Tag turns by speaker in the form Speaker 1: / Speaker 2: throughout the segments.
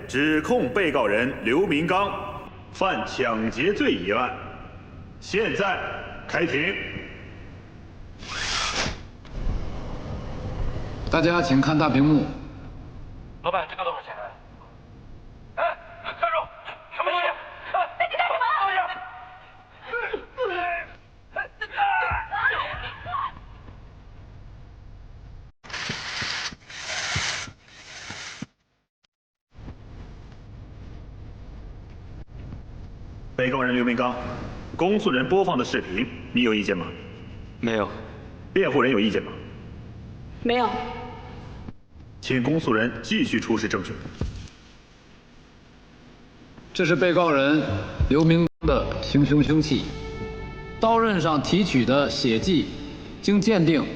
Speaker 1: 指控被告人刘明刚犯抢劫罪一案。现在开庭。
Speaker 2: 大家请看大屏幕。
Speaker 3: 老板，这个多少钱？哎，站住！什么东西？
Speaker 4: 你干什么？
Speaker 1: 被告人刘明刚，公诉人播放的视频，你有意见吗？
Speaker 3: 没有。
Speaker 1: 辩护人有意见吗？
Speaker 4: 没有。
Speaker 1: 请公诉人继续出示证据。
Speaker 2: 这是被告人刘明的行凶凶器，刀刃上提取的血迹，经鉴定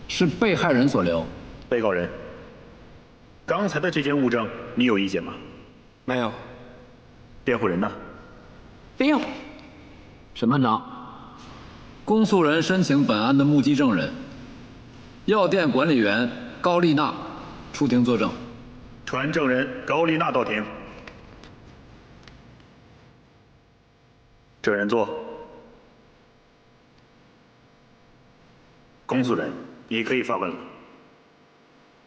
Speaker 2: 是被害人所留。
Speaker 1: 被告人，刚才的这件物证，你有意见吗？
Speaker 3: 没有。
Speaker 1: 辩护人呢？
Speaker 4: 不用。
Speaker 2: 审判长，公诉人申请本案的目击证人，药店管理员高丽娜出庭作证。
Speaker 1: 传证人高丽娜到庭。证人坐。公诉人，你可以发问了。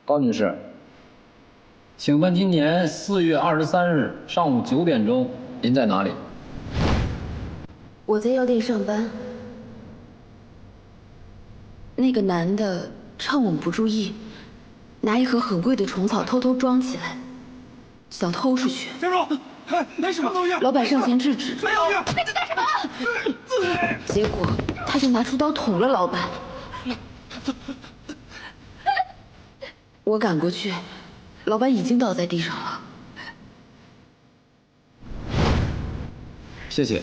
Speaker 2: 高女士，请问今年4月23日上午9点钟，您在哪里？
Speaker 5: 我在药店上班。那个男的趁我们不注意，拿一盒很贵的虫草偷偷装起来，想偷出去。
Speaker 3: 站住！那什么东西？
Speaker 5: 老板上前制止。
Speaker 3: 没有！
Speaker 5: 你在干什么？结果他就拿出刀捅了老板。我赶过去，老板已经倒在地上了。
Speaker 2: 谢谢，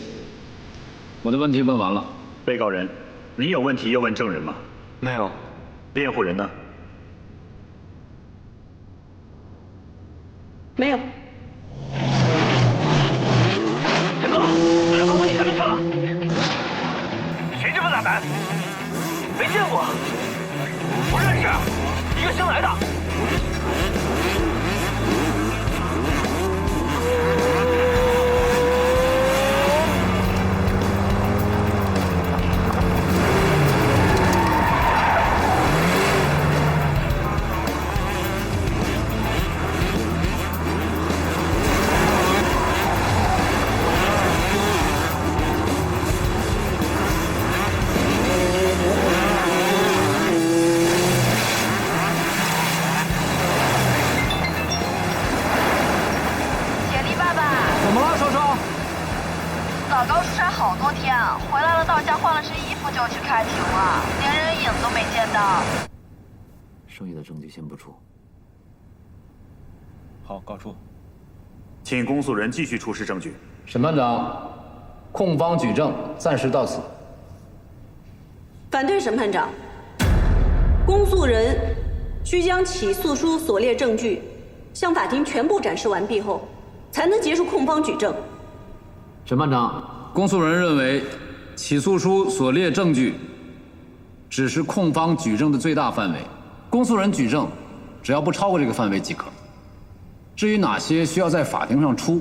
Speaker 2: 我的问题问完了。
Speaker 1: 被告人，你有问题要问证人吗？
Speaker 3: 没有。
Speaker 1: 辩护人呢？
Speaker 4: 没有。
Speaker 3: 陈哥，这个问题还没查。谁这么大胆？没见过，不认识，一个新来的。
Speaker 6: 老高出差好多天，回来了到家换了身衣服就去开庭了，连人影都没见到。
Speaker 2: 剩余的证据先不出。
Speaker 3: 好，告出。
Speaker 1: 请公诉人继续出示证据。
Speaker 2: 审判长，控方举证暂时到此。
Speaker 4: 反对审判长。公诉人需将起诉书所列证据向法庭全部展示完毕后，才能结束控方举证。
Speaker 2: 审判长，公诉人认为，起诉书所列证据只是控方举证的最大范围，公诉人举证只要不超过这个范围即可。至于哪些需要在法庭上出，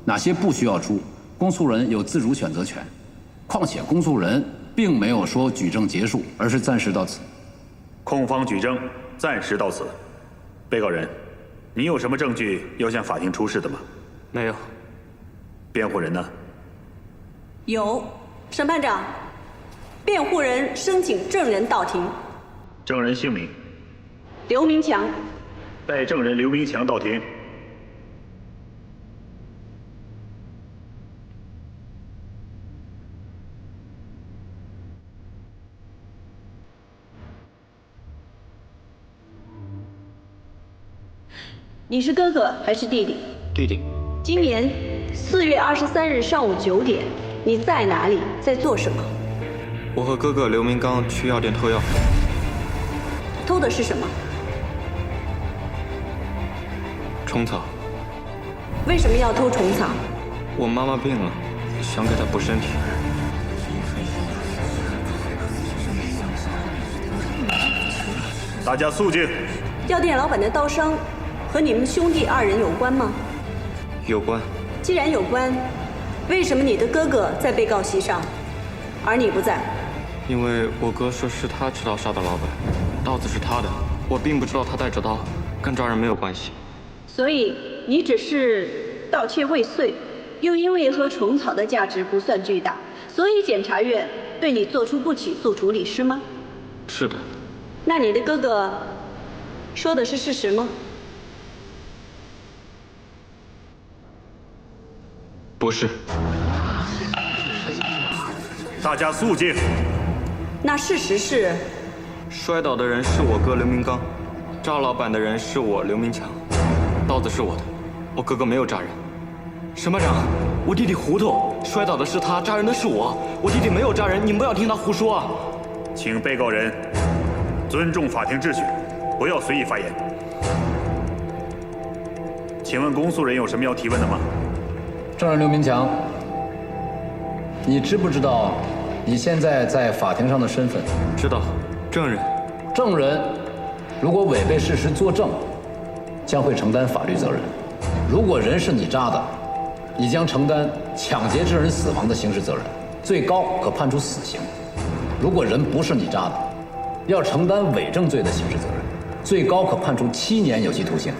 Speaker 2: 哪些不需要出，公诉人有自主选择权。况且公诉人并没有说举证结束，而是暂时到此。
Speaker 1: 控方举证暂时到此。被告人，你有什么证据要向法庭出示的吗？
Speaker 3: 没有。
Speaker 1: 辩护人呢？
Speaker 4: 有。审判长，辩护人申请证人到庭。
Speaker 1: 证人姓名？
Speaker 4: 刘明强。
Speaker 1: 带证人刘明强到庭。
Speaker 4: 你是哥哥还是弟弟？
Speaker 3: 弟弟。
Speaker 4: 今年4月23日上午9点，你在哪里，在做什么？
Speaker 7: 我和哥哥刘明刚去药店偷药。
Speaker 4: 偷的是什么？
Speaker 7: 虫草。
Speaker 4: 为什么要偷虫草？
Speaker 7: 我妈妈病了，想给她补身体。
Speaker 1: 大家肃静。
Speaker 4: 药店老板的刀伤和你们兄弟2人有关吗？
Speaker 7: 有关。
Speaker 4: 既然有关，为什么你的哥哥在被告席上，而你不在？
Speaker 7: 因为我哥说是他持刀杀的老板，刀子是他的，我并不知道他带着刀，跟抓人没有关系。
Speaker 4: 所以你只是盗窃未遂，又因为和虫草的价值不算巨大，所以检察院对你做出不起诉处理，是吗？
Speaker 7: 是的。
Speaker 4: 那你的哥哥说的是事实吗？
Speaker 7: 不是。
Speaker 1: 大家肃静。
Speaker 4: 那事实是，
Speaker 7: 摔倒的人是我哥刘明刚，炸老板的人是我刘明强，刀子是我的，我哥哥没有炸人。审判长，我弟弟糊涂，摔倒的是他，炸人的是我，我弟弟没有炸人，你们不要听他胡说啊！
Speaker 1: 请被告人尊重法庭秩序，不要随意发言。请问公诉人有什么要提问的吗？
Speaker 2: 证人刘明强，你知不知道你现在在法庭上的身份？
Speaker 7: 知道，证人。
Speaker 2: 证人如果违背事实作证，将会承担法律责任。如果人是你扎的，你将承担抢劫致人死亡的刑事责任，最高可判处死刑。如果人不是你扎的，要承担伪证罪的刑事责任，最高可判处7年有期徒刑。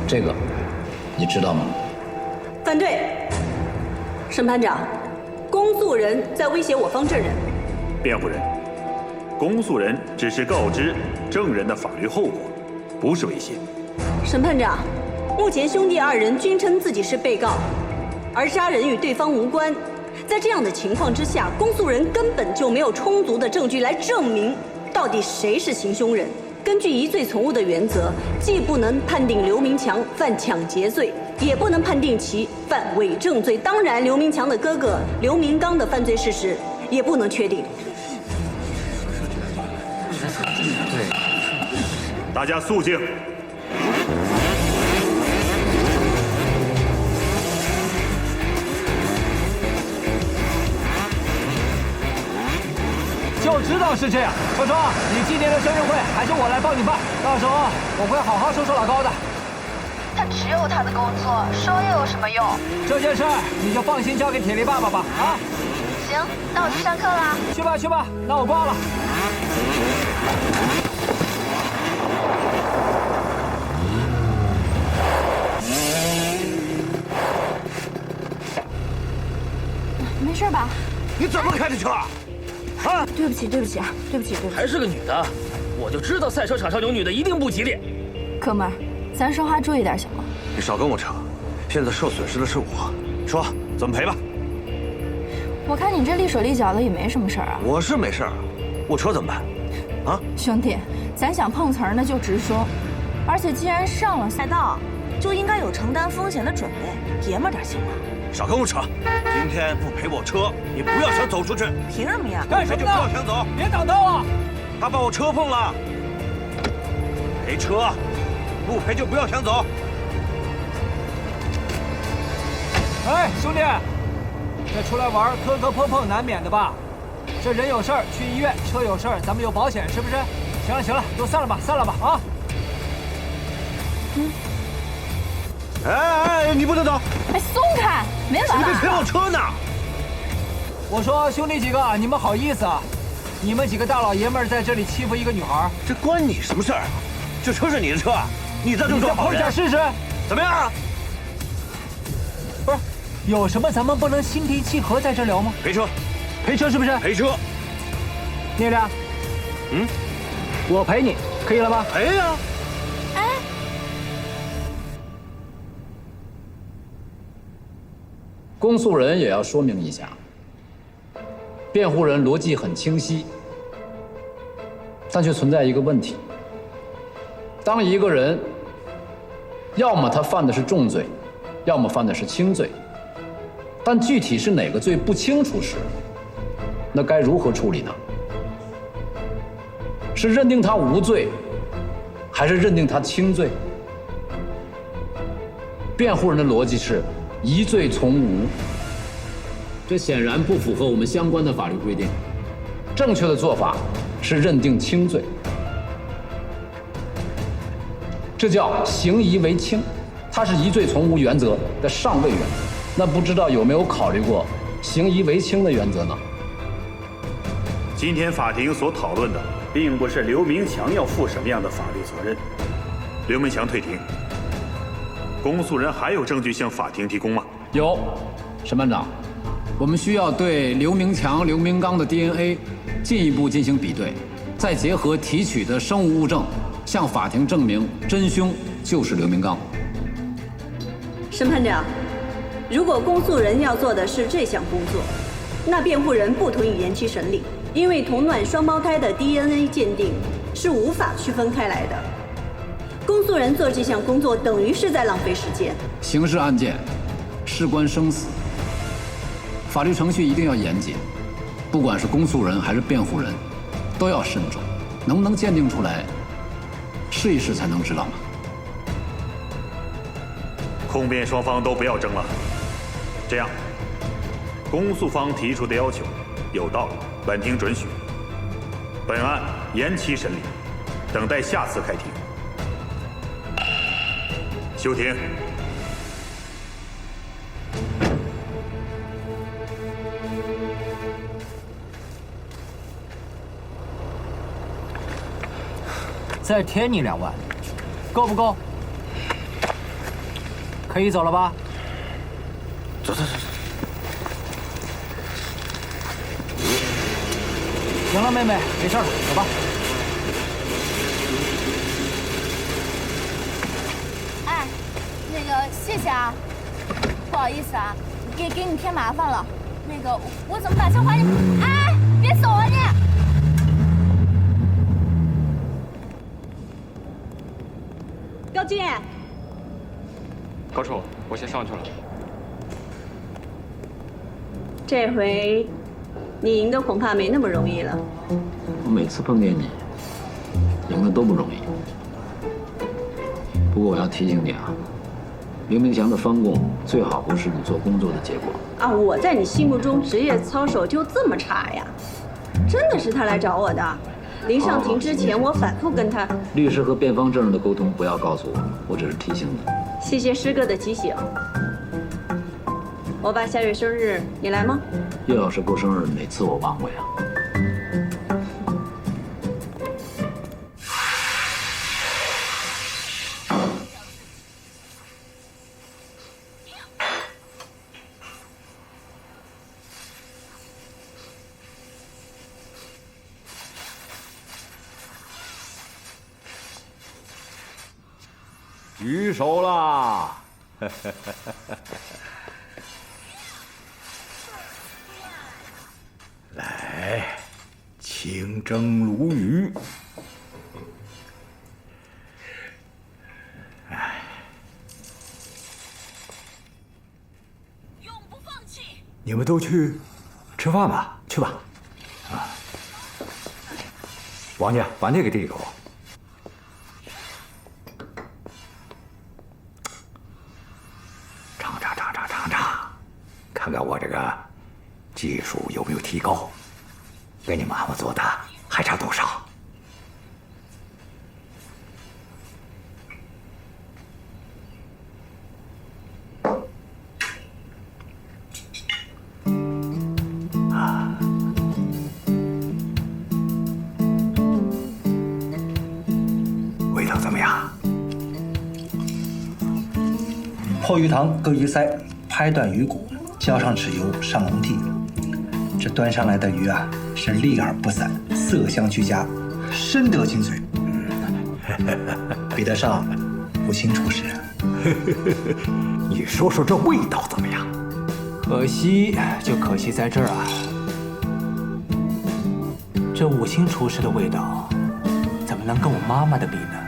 Speaker 2: 这个你知道吗？
Speaker 4: 反对。审判长，公诉人在威胁我方证人。
Speaker 1: 辩护人，公诉人只是告知证人的法律后果，不是威胁。
Speaker 4: 审判长，目前兄弟2人均称自己是被告，而杀人与对方无关。在这样的情况之下，公诉人根本就没有充足的证据来证明到底谁是行凶人。根据疑罪从无的原则，既不能判定刘明强犯抢劫罪，也不能判定其犯伪证罪。当然，刘明强的哥哥刘明刚的犯罪事实也不能确定。
Speaker 1: 大家肃静。
Speaker 3: 就知道是这样。小双，你今年的生日会还是我来帮你办，到时候我会好好收拾老高的。
Speaker 6: 他只有他的工作，说又有什么用？
Speaker 3: 这件事儿你就放心交给铁力爸爸吧，啊？
Speaker 6: 行，那我去上课啦。
Speaker 3: 去吧去吧，那我挂了。
Speaker 8: 没事吧？
Speaker 9: 你怎么开的车？啊！
Speaker 8: 对不起，对不起啊，对不起，对不起。
Speaker 9: 还是个女的，我就知道赛车场上有女的一定不吉利。
Speaker 8: 哥们儿，咱说话注意点行吗？
Speaker 9: 你少跟我扯，现在受损失的是我，说怎么赔吧？
Speaker 8: 我看你这力手力脚的也没什么事儿啊。
Speaker 9: 我是没事儿，我车怎么办？啊，
Speaker 8: 兄弟，咱想碰瓷儿那就直说，而且既然上了
Speaker 10: 赛道，就应该有承担风险的准备，爷们点行吗？
Speaker 9: 少跟我扯！今天不赔我车，你不要想走出去。
Speaker 10: 凭什么呀？
Speaker 3: 干什么呢？
Speaker 9: 就不要想走，
Speaker 3: 别挡道啊！
Speaker 9: 他把我车碰了，赔车，不赔就不要想走。
Speaker 3: 哎，兄弟，这出来玩磕磕碰碰难免的吧？这人有事儿去医院，车有事儿咱们有保险，是不是？行了行了，都散了吧，散了吧啊！
Speaker 9: 哎，你不能走！
Speaker 8: 哎，松开，没完了！
Speaker 9: 你没赔我车呢！
Speaker 3: 我说兄弟几个，你们好意思啊？你们几个大老爷们儿在这里欺负一个女孩，
Speaker 9: 这关你什么事儿啊？这车是你的车，你在这装好人。
Speaker 3: 你再碰一下试试，
Speaker 9: 怎么样？
Speaker 3: 不是，有什么咱们不能心平气和在这聊吗？
Speaker 9: 赔车，
Speaker 3: 赔车是不是？
Speaker 9: 赔车。
Speaker 3: 聂亮，我赔你，可以了吗？
Speaker 9: 赔呀！
Speaker 8: 哎，
Speaker 2: 公诉人也要说明一下，辩护人逻辑很清晰，但却存在一个问题：当一个人要么他犯的是重罪，要么犯的是轻罪，但具体是哪个罪不清楚时，那该如何处理呢？是认定他无罪，还是认定他轻罪？辩护人的逻辑是疑罪从无，这显然不符合我们相关的法律规定。正确的做法是认定轻罪。这叫行疑为轻，它是疑罪从无原则的上位原则。那不知道有没有考虑过行疑为轻的原则呢？
Speaker 1: 今天法庭所讨论的，并不是刘明强要负什么样的法律责任。刘明强退庭。公诉人还有证据向法庭提供吗？
Speaker 2: 有，审判长，我们需要对刘明强、刘明刚的 DNA 进一步进行比对，再结合提取的生物物证，向法庭证明真凶就是刘明刚。
Speaker 4: 审判长，如果公诉人要做的是这项工作，那辩护人不同意延期审理，因为同卵双胞胎的 DNA 鉴定是无法区分开来的。公诉人做这项工作等于是在浪费时间。
Speaker 2: 刑事案件事关生死，法律程序一定要严谨，不管是公诉人还是辩护人，都要慎重。能不能鉴定出来，试一试才能知道嘛。
Speaker 1: 控辩双方都不要争了。这样，公诉方提出的要求有道理，本庭准许。本案延期审理，等待下次开庭。休庭。
Speaker 3: 再添你2万，够不够？可以走了吧？
Speaker 9: 走。
Speaker 3: 行了，妹妹，没事了，走吧。
Speaker 8: 哎，那个谢谢啊，不好意思啊，给你添麻烦了。那个我怎么把钱还你？哎，别走啊你！
Speaker 4: 高进，
Speaker 7: 高处，我先上去了。
Speaker 4: 这回你赢的恐怕没那么容易了。
Speaker 2: 我每次碰见你，赢的都不容易。不过我要提醒你啊，刘明强的翻供最好不是你做工作的结果。
Speaker 4: 啊，我在你心目中职业操守就这么差呀？真的是他来找我的。临上庭之前，我反复跟他。
Speaker 2: 律师和辩方证人的沟通不要告诉我，我只是提醒你。
Speaker 4: 谢谢师哥的提醒。我爸下月生日，你来吗？
Speaker 2: 叶老师过生日，哪次我忘过呀？
Speaker 11: 举手啦！来，清蒸鲈鱼。
Speaker 10: 永不放弃。
Speaker 11: 你们都去吃饭吧，去吧。啊，王家把那个递给我。看看我这个技术有没有提高，跟你妈妈做的还差多少？啊，味道怎么样？
Speaker 12: 破鱼汤搁鱼鳃，拍断鱼骨。浇上豉油，上笼屉。这端上来的鱼啊，是粒而不散，色香俱佳，深得精髓，比得上吴清厨师。
Speaker 11: 你说说这味道怎么样？
Speaker 3: 可惜就可惜在这儿啊，这五星厨师的味道，怎么能跟我妈妈的比呢？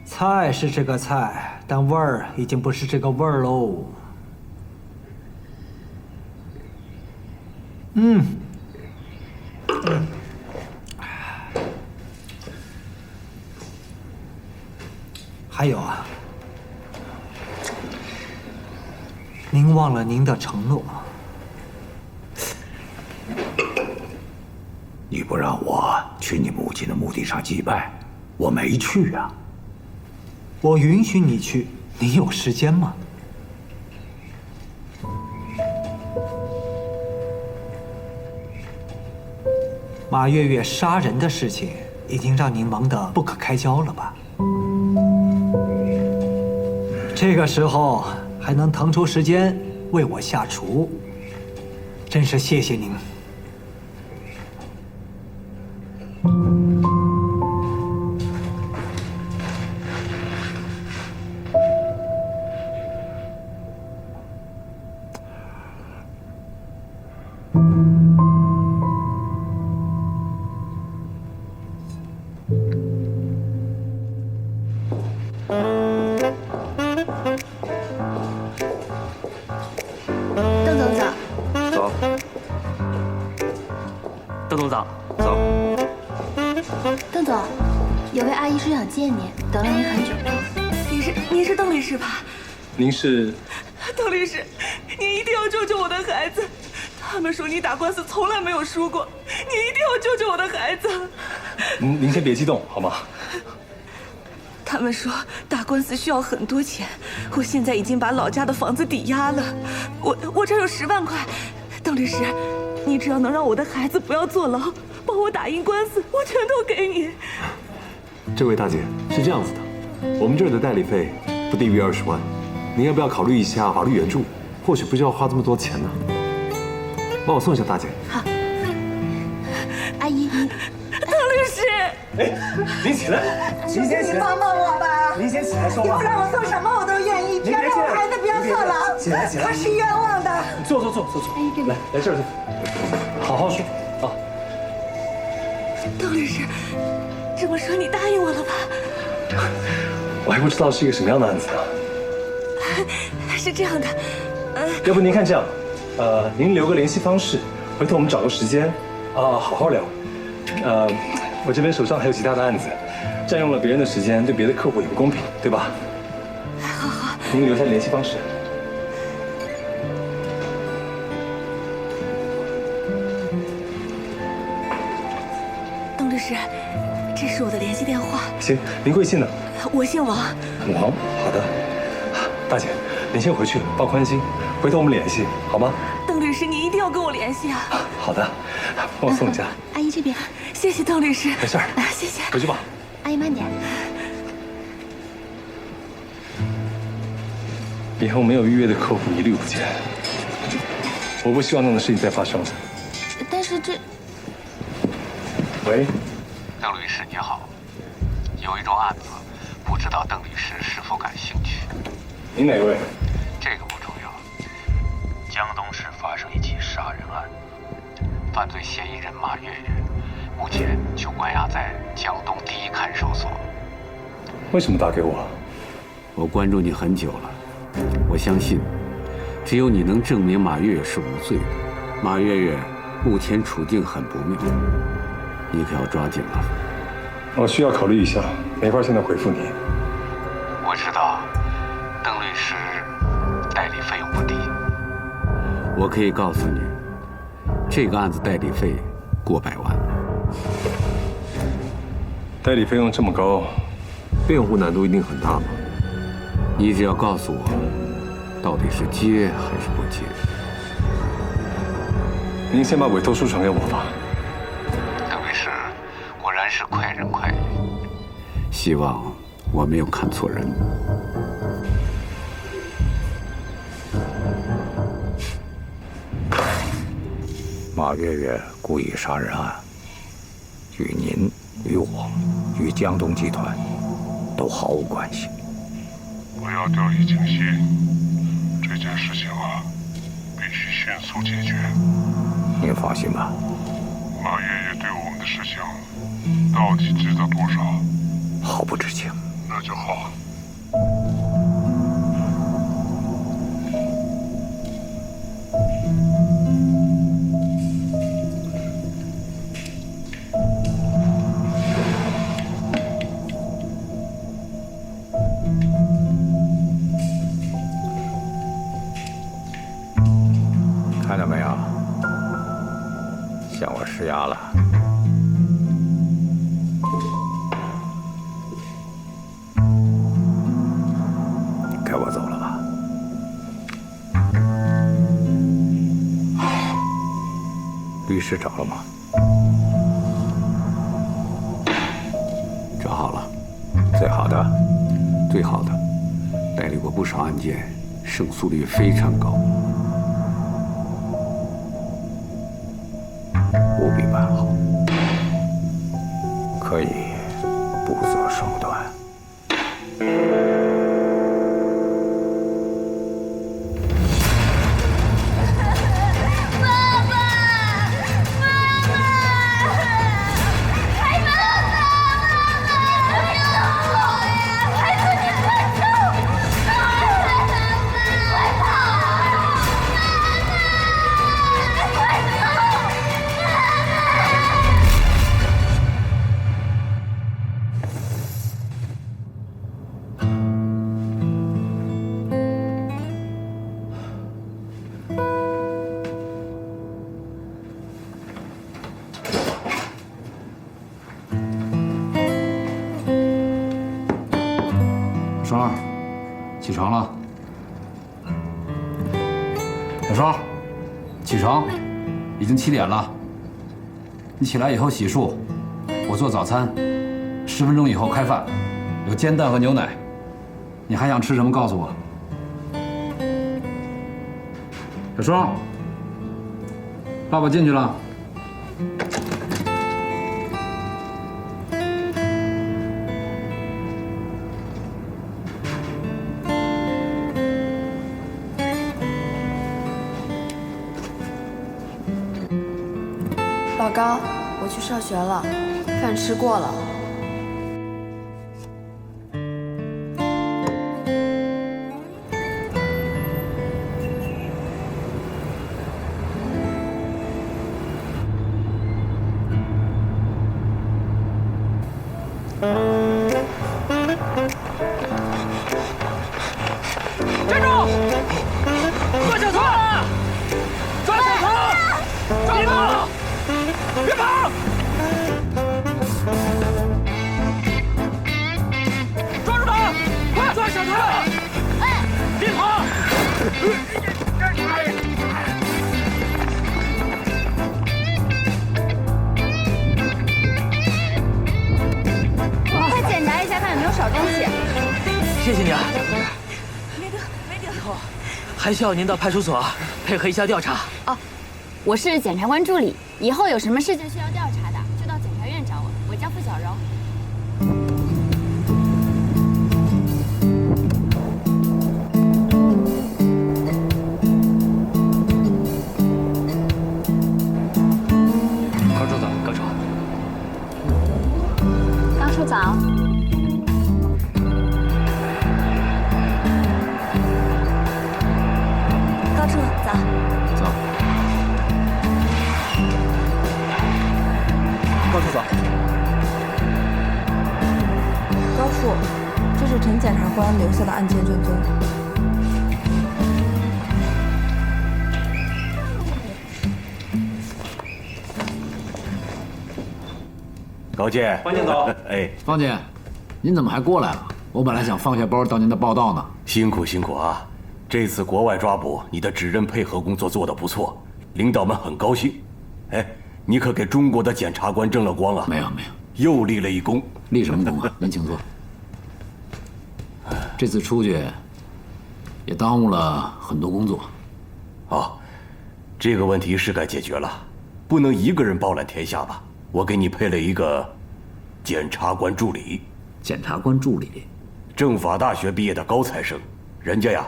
Speaker 3: 菜是这个菜，但味儿已经不是这个味儿喽。还有啊，您忘了您的承诺。
Speaker 11: 你不让我去你母亲的墓地上祭拜，我没去啊。
Speaker 12: 我允许你去，你有时间吗？马月月杀人的事情已经让您忙得不可开交了吧？这个时候还能腾出时间为我下厨，真是谢谢您。
Speaker 8: 邓总早。
Speaker 7: 走。
Speaker 13: 邓总早。
Speaker 7: 走。
Speaker 8: 邓总，有位阿姨说想见你，等了您很久。
Speaker 10: 您是邓律师吧？
Speaker 7: 您是？
Speaker 10: 邓律师，您一定要救救我的孩子。他们说你打官司从来没有输过，你一定要救救我的孩子。
Speaker 7: 您先别激动好吗？
Speaker 10: 他们说打官司需要很多钱，我现在已经把老家的房子抵押了，我这有10万块。邓律师，你只要能让我的孩子不要坐牢，帮我打赢官司，我全都给你。
Speaker 14: 这位大姐，是这样子的，我们这儿的代理费不低于20万，您要不要考虑一下法律援助？或许不需要花这么多钱呢。帮我送一下大姐。
Speaker 8: 好，阿姨，您。
Speaker 10: 邓律师，
Speaker 14: 哎，您起来，您先起来，
Speaker 15: 帮帮我吧！
Speaker 14: 您先起来说话。
Speaker 15: 以后让我做什么我都愿意，只要让我孩子不要坐牢。
Speaker 14: 起来，起来，
Speaker 15: 他是冤枉的。
Speaker 14: 坐，来这儿坐，好好说啊。
Speaker 10: 邓律师，这么说你答应我了吧？
Speaker 14: 我还不知道是一个什么样的案子呢。
Speaker 10: 是这样的，
Speaker 14: 要不您看这样，您留个联系方式，回头我们找个时间，好好聊。我这边手上还有其他的案子，占用了别人的时间，对别的客户也不公平，对吧？
Speaker 10: 好，
Speaker 14: 您留下联系方式。
Speaker 10: 邓律师，这是我的联系电话。
Speaker 14: 行，您贵姓呢？
Speaker 10: 我姓王。
Speaker 14: 王，好的。大姐，您先回去放宽心，回头我们联系，好吗？
Speaker 10: 邓律师，你一定要跟我联系啊！
Speaker 14: 好的，帮我送一下。
Speaker 8: 阿姨这边。
Speaker 10: 谢谢邓律师。
Speaker 14: 没事儿，
Speaker 10: 谢谢。
Speaker 14: 回去吧。
Speaker 8: 阿姨慢点。
Speaker 14: 以后没有预约的客户一律不见。我不希望那样的事情再发生。
Speaker 8: 但是这……
Speaker 14: 喂，
Speaker 16: 邓律师你好，有一桩案子，不知道邓律师是否感兴趣？
Speaker 14: 您哪位？
Speaker 16: 这个不重要。江东市发生一起杀人案，犯罪嫌疑人马月月，目前就关押在江东第1看守所。
Speaker 14: 为什么打给我？
Speaker 16: 我关注你很久了，我相信，只有你能证明马月月是无罪的。马月月目前处境很不妙，你可要抓紧了。
Speaker 14: 我需要考虑一下，没法现在回复你。
Speaker 16: 我知道，邓律师代理费用不低。我可以告诉你，这个案子代理费过100万。
Speaker 14: 代理费用这么高，辩护难度一定很大吗？
Speaker 16: 你只要告诉我，到底是接还是不接。
Speaker 14: 您先把委托书传给我吧。
Speaker 16: 邓律师果然是快人快语，希望我没有看错人。
Speaker 11: 马月月故意杀人案，与您、与我、与江东集团都毫无关系。
Speaker 17: 我要掉以轻心，这件事情必须迅速解决。
Speaker 11: 您放心吧。
Speaker 17: 马月月对我们的事情到底知道多少？
Speaker 11: 毫不知情。
Speaker 17: 那就好。
Speaker 11: 看到没有？向我施压了。师找了吗？
Speaker 16: 找好了。
Speaker 11: 最好的，
Speaker 16: 最好的，代理过不少案件，胜诉率非常高，
Speaker 11: 务必办好，可以不择手段。
Speaker 2: 双儿，起床了。小双，起床，已经7点了。你起来以后洗漱，我做早餐，10分钟以后开饭，有煎蛋和牛奶。你还想吃什么？告诉我。小双，爸爸进去了。
Speaker 13: 老高，我去上学了，饭吃过了。
Speaker 3: 站住！抓小偷！抓小偷！别跑！别跑！抓住他！快抓小偷！哎，别跑！
Speaker 8: 快检查一下，看有没有少东西。
Speaker 3: 谢谢你啊！
Speaker 10: 没得。
Speaker 3: 以后还需要您到派出所配合一下调查。
Speaker 8: 哦，我是检察官助理，以后有什么事情需要调查的，就到检察院找我。我叫付小柔。
Speaker 3: 高处早，高处。
Speaker 8: 高处早。
Speaker 13: 高处早。
Speaker 2: 走。
Speaker 3: 高处早。
Speaker 13: 高处，这是陈检察官留下的案件卷宗。
Speaker 18: 高健，
Speaker 14: 方检早。
Speaker 18: 哎，
Speaker 2: 方姐，您怎么还过来了？我本来想放下包到您的报道呢。
Speaker 18: 辛苦辛苦啊！这次国外抓捕，你的指认配合工作做得不错，领导们很高兴。哎，你可给中国的检察官争了光啊！
Speaker 2: 没有，
Speaker 18: 又立了一功。
Speaker 2: 立什么功啊？您请坐。这次出去也耽误了很多工作。
Speaker 18: 哦，这个问题是该解决了，不能一个人包揽天下吧？我给你配了一个检察官助理。
Speaker 2: 检察官助理，
Speaker 18: 政法大学毕业的高材生，人家呀，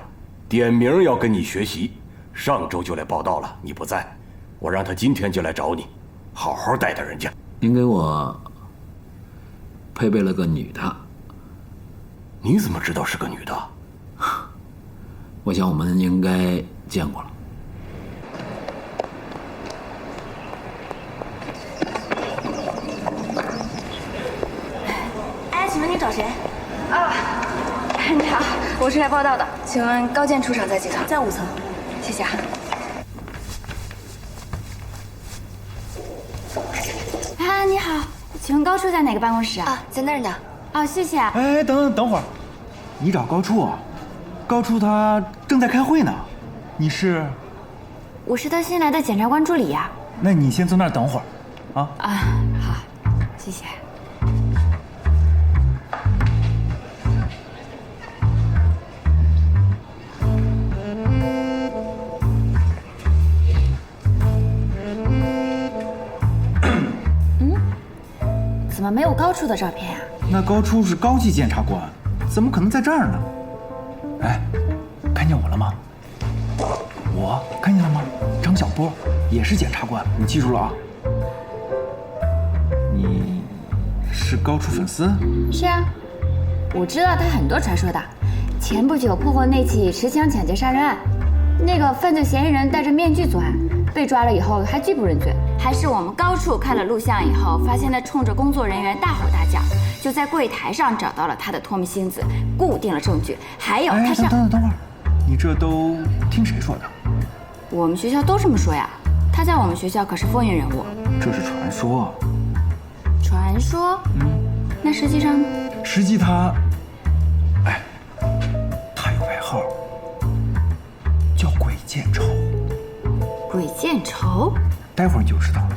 Speaker 18: 点名要跟你学习，上周就来报道了，你不在，我让他今天就来找你，好好带带人家。
Speaker 2: 您给我配备了个女的。
Speaker 18: 你怎么知道是个女的？
Speaker 2: 我想我们应该见过了。
Speaker 8: 哎，请问你找谁？
Speaker 13: 啊，你好，我是来报道的，请问高健出场在几层？
Speaker 8: 在5层。
Speaker 13: 谢谢啊。
Speaker 8: 啊，你好，请问高处在哪个办公室啊？
Speaker 13: 在那儿呢。
Speaker 8: 哦，谢谢。
Speaker 19: 哎，等会儿，你找高处啊？高处他正在开会呢。你是？
Speaker 8: 我是他新来的检察官助理呀。
Speaker 19: 那你先坐那儿等会儿，啊？
Speaker 8: 啊，好，谢谢。怎么没有高处的照片呀？
Speaker 19: 那高处是高级检察官，怎么可能在这儿呢？哎，看见我了吗？我看见了吗？张小波也是检察官，你记住了啊。你是高处粉丝？
Speaker 8: 是啊，我知道他很多传说的。前不久破获那起持枪抢劫杀人案，那个犯罪嫌疑人戴着面具作案，被抓了以后还拒不认罪。还是我们高处看了录像以后，发现他冲着工作人员大吼大叫，就在柜台上找到了他的脱密星子，固定了证据。还有他上……
Speaker 19: 等会儿，你这都听谁说的？
Speaker 8: 我们学校都这么说呀。他在我们学校可是风云人物。
Speaker 19: 这是传说。
Speaker 8: 传说？那实际上？
Speaker 19: 实际他，哎，他有外号，叫鬼见愁。
Speaker 8: 鬼见愁？
Speaker 19: 待会儿你就知道了。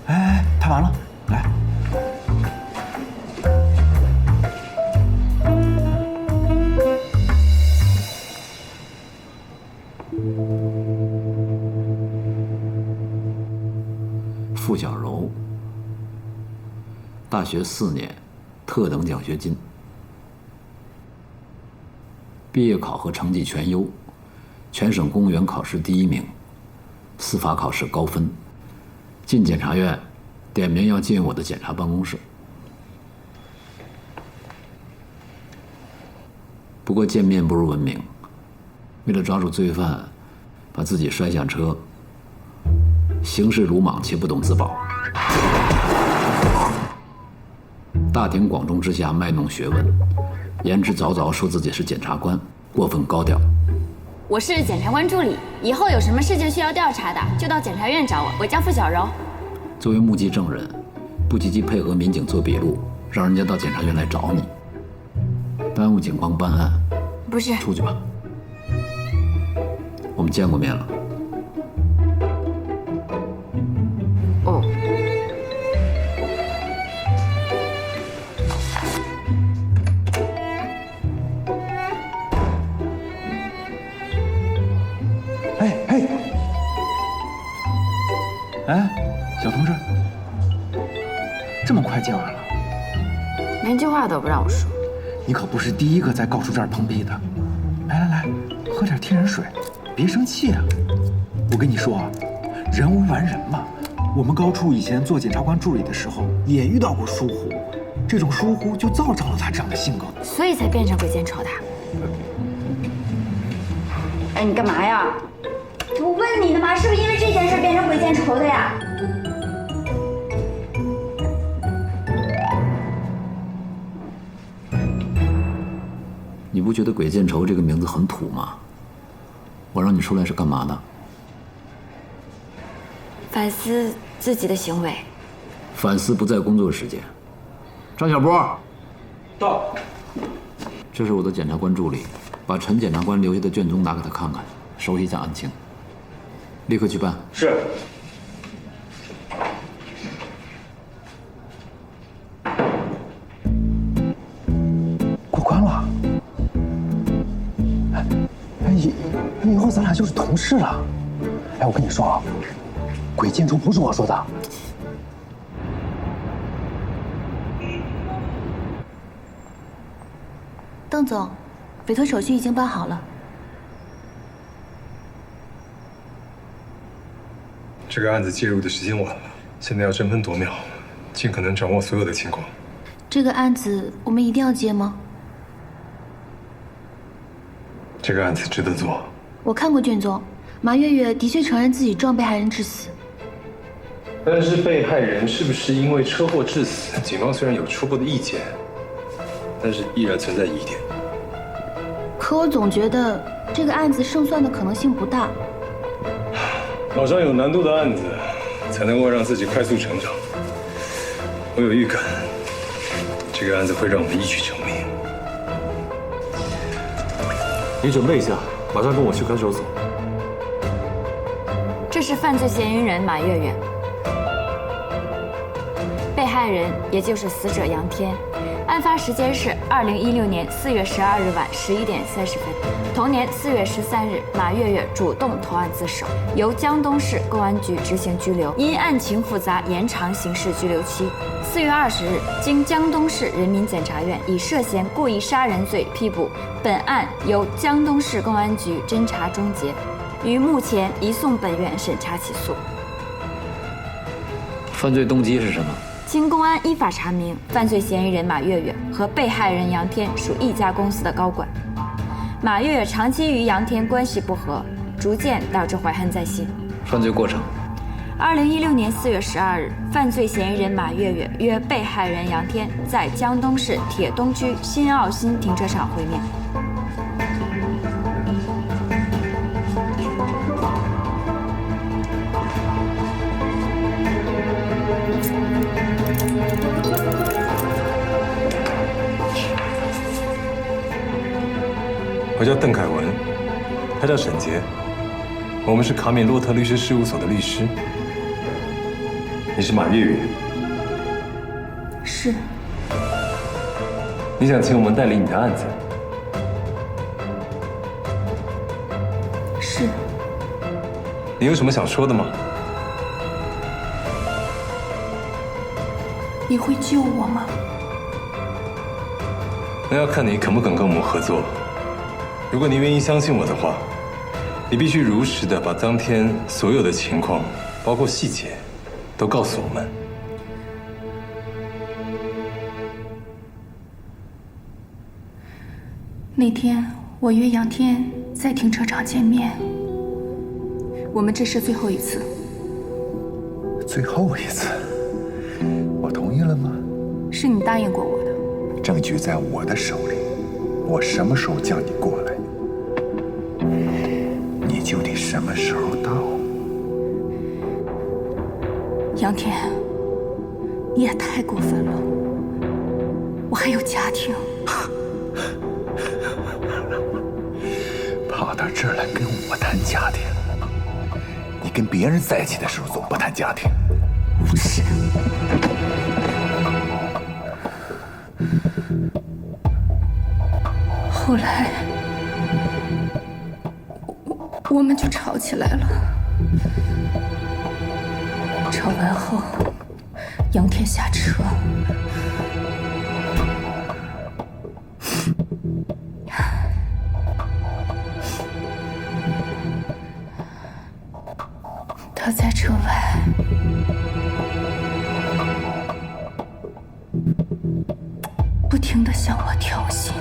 Speaker 19: 哎，他完了，来。
Speaker 2: 傅小柔，大学4年，特等奖学金，毕业考核成绩全优。全省公务员考试第1名，司法考试高分。进检察院，点名要进我的检察办公室。不过见面不如闻名。为了抓住罪犯，把自己摔下车，行事鲁莽且不懂自保。大庭广众之下卖弄学问，言之凿凿说自己是检察官，过分高调。
Speaker 8: 我是检察官助理，以后有什么事情需要调查的，就到检察院找我。我叫傅小柔。
Speaker 2: 作为目击证人，不积极配合民警做笔录，让人家到检察院来找你，耽误警方办案。
Speaker 8: 不是，
Speaker 2: 出去吧。我们见过面了。
Speaker 8: 哦。
Speaker 19: 哎，小同志，这么快见完了？
Speaker 8: 连句话都不让我说。
Speaker 19: 你可不是第一个在高处这儿碰壁的。来，喝点天然水，别生气啊！我跟你说啊，人无完人嘛。我们高处以前做检察官助理的时候，也遇到过疏忽，这种疏忽就造成了他这样的性格，
Speaker 8: 所以才变成鬼见愁的。哎，你干嘛呀？我问你呢嘛，是不是因为这件事变成鬼见愁的呀？
Speaker 2: 你不觉得鬼见愁这个名字很土吗？我让你出来是干嘛的？
Speaker 8: 反思自己的行为。
Speaker 2: 反思不在工作时间。张小波，
Speaker 14: 到。
Speaker 2: 这是我的检察官助理，把陈检察官留下的卷宗拿给他看看，熟悉一下案情。立刻去办。
Speaker 14: 是。
Speaker 12: 过关了。以后咱俩就是同事了。哎，我跟你说啊，鬼见愁不是我说的。
Speaker 5: 邓总，委托手续已经办好了。
Speaker 14: 这个案子介入的时间晚了，现在要争分夺秒，尽可能掌握所有的情况。
Speaker 5: 这个案子我们一定要接吗？
Speaker 14: 这个案子值得做。
Speaker 5: 我看过卷宗，马月月的确承认自己撞被害人致死。
Speaker 14: 但是被害人是不是因为车祸致死？警方虽然有初步的意见，但是依然存在疑点。
Speaker 5: 可我总觉得这个案子胜算的可能性不大。
Speaker 14: 找上有难度的案子，才能够让自己快速成长。我有预感，这个案子会让我们一举成名。
Speaker 20: 你准备一下，马上跟我去看守所。
Speaker 8: 是犯罪嫌疑人马月月，被害人也就是死者杨天。案发时间是2016年4月12日晚11点30分。同年4月13日，马月月主动投案自首，由江东市公安局执行拘留，因案情复杂，延长刑事拘留期。4月20日，经江东市人民检察院以涉嫌故意杀人罪批捕，本案由江东市公安局侦查终结，于目前移送本院审查起诉。
Speaker 2: 犯罪动机是什么？
Speaker 8: 经公安依法查明，犯罪嫌疑人马月月和被害人杨天属一家公司的高管。马月月长期与杨天关系不和，逐渐导致怀恨在心。
Speaker 2: 犯罪过程
Speaker 8: ：2016年4月12日，犯罪嫌疑人马月月约被害人杨天在江东市铁东区新奥新停车场会面。
Speaker 14: 我叫邓凯文，他叫沈杰，我们是卡米洛特律师事务所的律师。你是马月月？
Speaker 10: 是。
Speaker 14: 你想请我们代理你的案子？
Speaker 10: 是。
Speaker 14: 你有什么想说的吗？
Speaker 10: 你会救我吗？
Speaker 14: 那要看你肯不肯跟我们合作。如果你愿意相信我的话，你必须如实的把当天所有的情况，包括细节，都告诉我们。
Speaker 10: 那天我约杨天在停车场见面，我们这是最后一次。
Speaker 19: 最后一次，我同意了吗？
Speaker 10: 是你答应过我的。
Speaker 19: 证据在我的手里，我什么时候叫你过来，你就得什么时候到。
Speaker 10: 杨天，你也太过分了，我还有家庭。
Speaker 19: 跑到这儿来跟我谈家庭？你跟别人在一起的时候总不谈家庭。
Speaker 10: 不是。后来，我们就吵起来了。吵完后，杨天下车，他在车外不停地向我挑衅。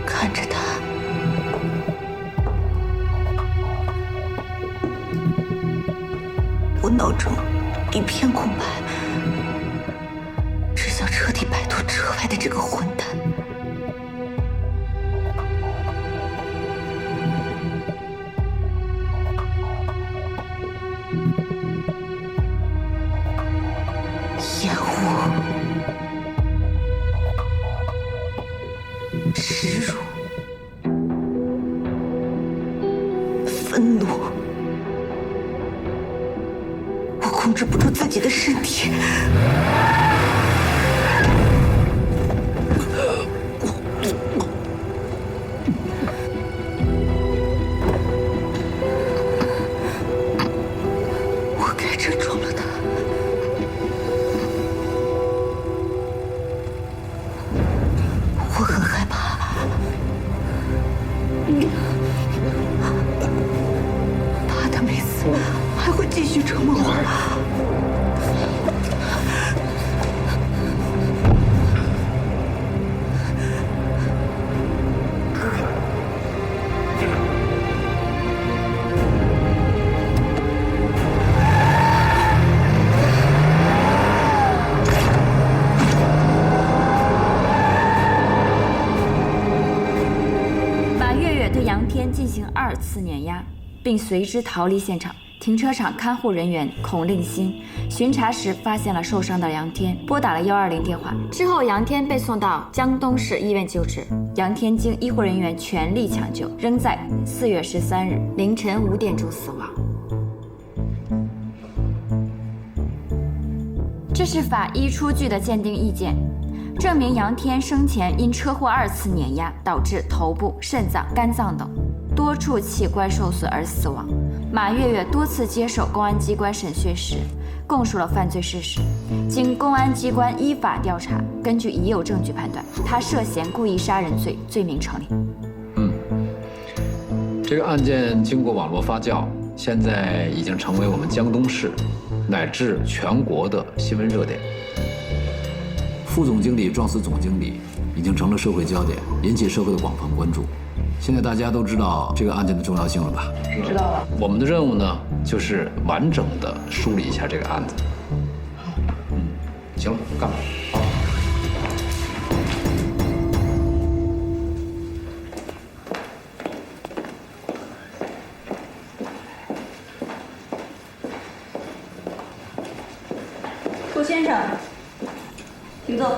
Speaker 10: 看着他，我脑中一片空白，只想彻底摆脱车外的这个混蛋。厌恶、耻辱、愤怒，我控制不住自己的身体。我该这撞了他。我很害怕，怕他没死，还会继续折磨我。
Speaker 8: 对杨天进行2次碾压，并随之逃离现场。停车场看护人员孔令新巡查时发现了受伤的杨天，拨打了120电话。之后，杨天被送到江东市医院救治。杨天经医护人员全力抢救，仍在4月13日凌晨5点钟死亡。这是法医出具的鉴定意见，证明杨天生前因车祸2次碾压，导致头部、肾脏、肝脏等多处器官受损而死亡。马月月多次接受公安机关审讯时，供述了犯罪事实。经公安机关依法调查，根据已有证据判断，他涉嫌故意杀人罪，罪名成立。
Speaker 2: 这个案件经过网络发酵，现在已经成为我们江东市乃至全国的新闻热点。副总经理撞死总经理，已经成了社会焦点，引起社会的广泛关注。现在大家都知道这个案件的重要性了吧？
Speaker 5: 知道了。
Speaker 2: 我们的任务呢，就是完整的梳理一下这个案子。行了，干吧。好。
Speaker 4: 顾先生，请坐。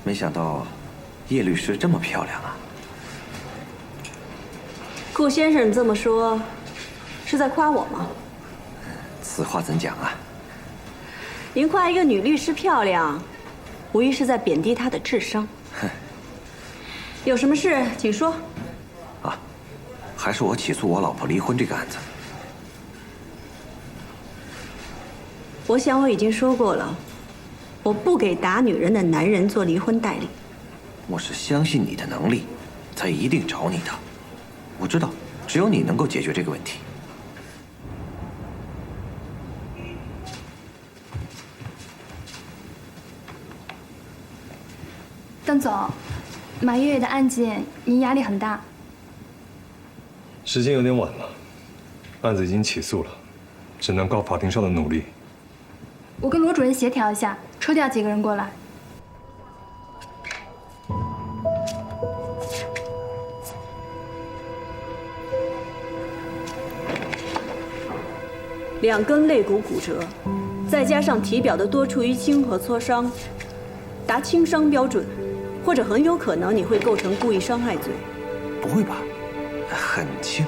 Speaker 20: 没想到叶律师这么漂亮啊！
Speaker 4: 顾先生这么说，是在夸我吗？
Speaker 20: 此话怎讲啊？
Speaker 4: 您夸一个女律师漂亮，无疑是在贬低她的智商。有什么事请说。
Speaker 20: 啊，还是我起诉我老婆离婚这个案子。
Speaker 4: 我想我已经说过了，我不给打女人的男人做离婚代理。
Speaker 20: 我是相信你的能力，才一定找你的。我知道，只有你能够解决这个问题。
Speaker 13: 邓总，马月月的案件，您压力很大。
Speaker 14: 时间有点晚了，案子已经起诉了，只能靠法庭上的努力。
Speaker 13: 我跟罗主任协调一下，抽调几个人过来。
Speaker 4: 2根肋骨骨折，再加上体表的多处淤青和挫伤，达轻伤标准，或者很有可能你会构成故意伤害罪。
Speaker 20: 不会吧？很轻，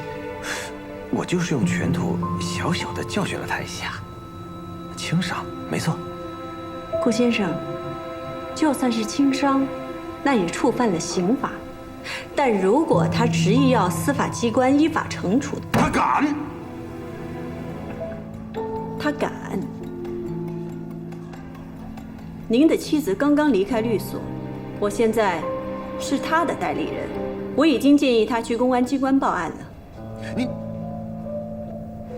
Speaker 20: 我就是用拳头小小的教训了他一下，轻伤没错。
Speaker 4: 顾先生，就算是轻伤，那也触犯了刑法。但如果他执意要司法机关依法惩处，
Speaker 20: 他敢？
Speaker 4: 他敢。您的妻子刚刚离开律所，我现在是他的代理人，我已经建议他去公安机关报案了。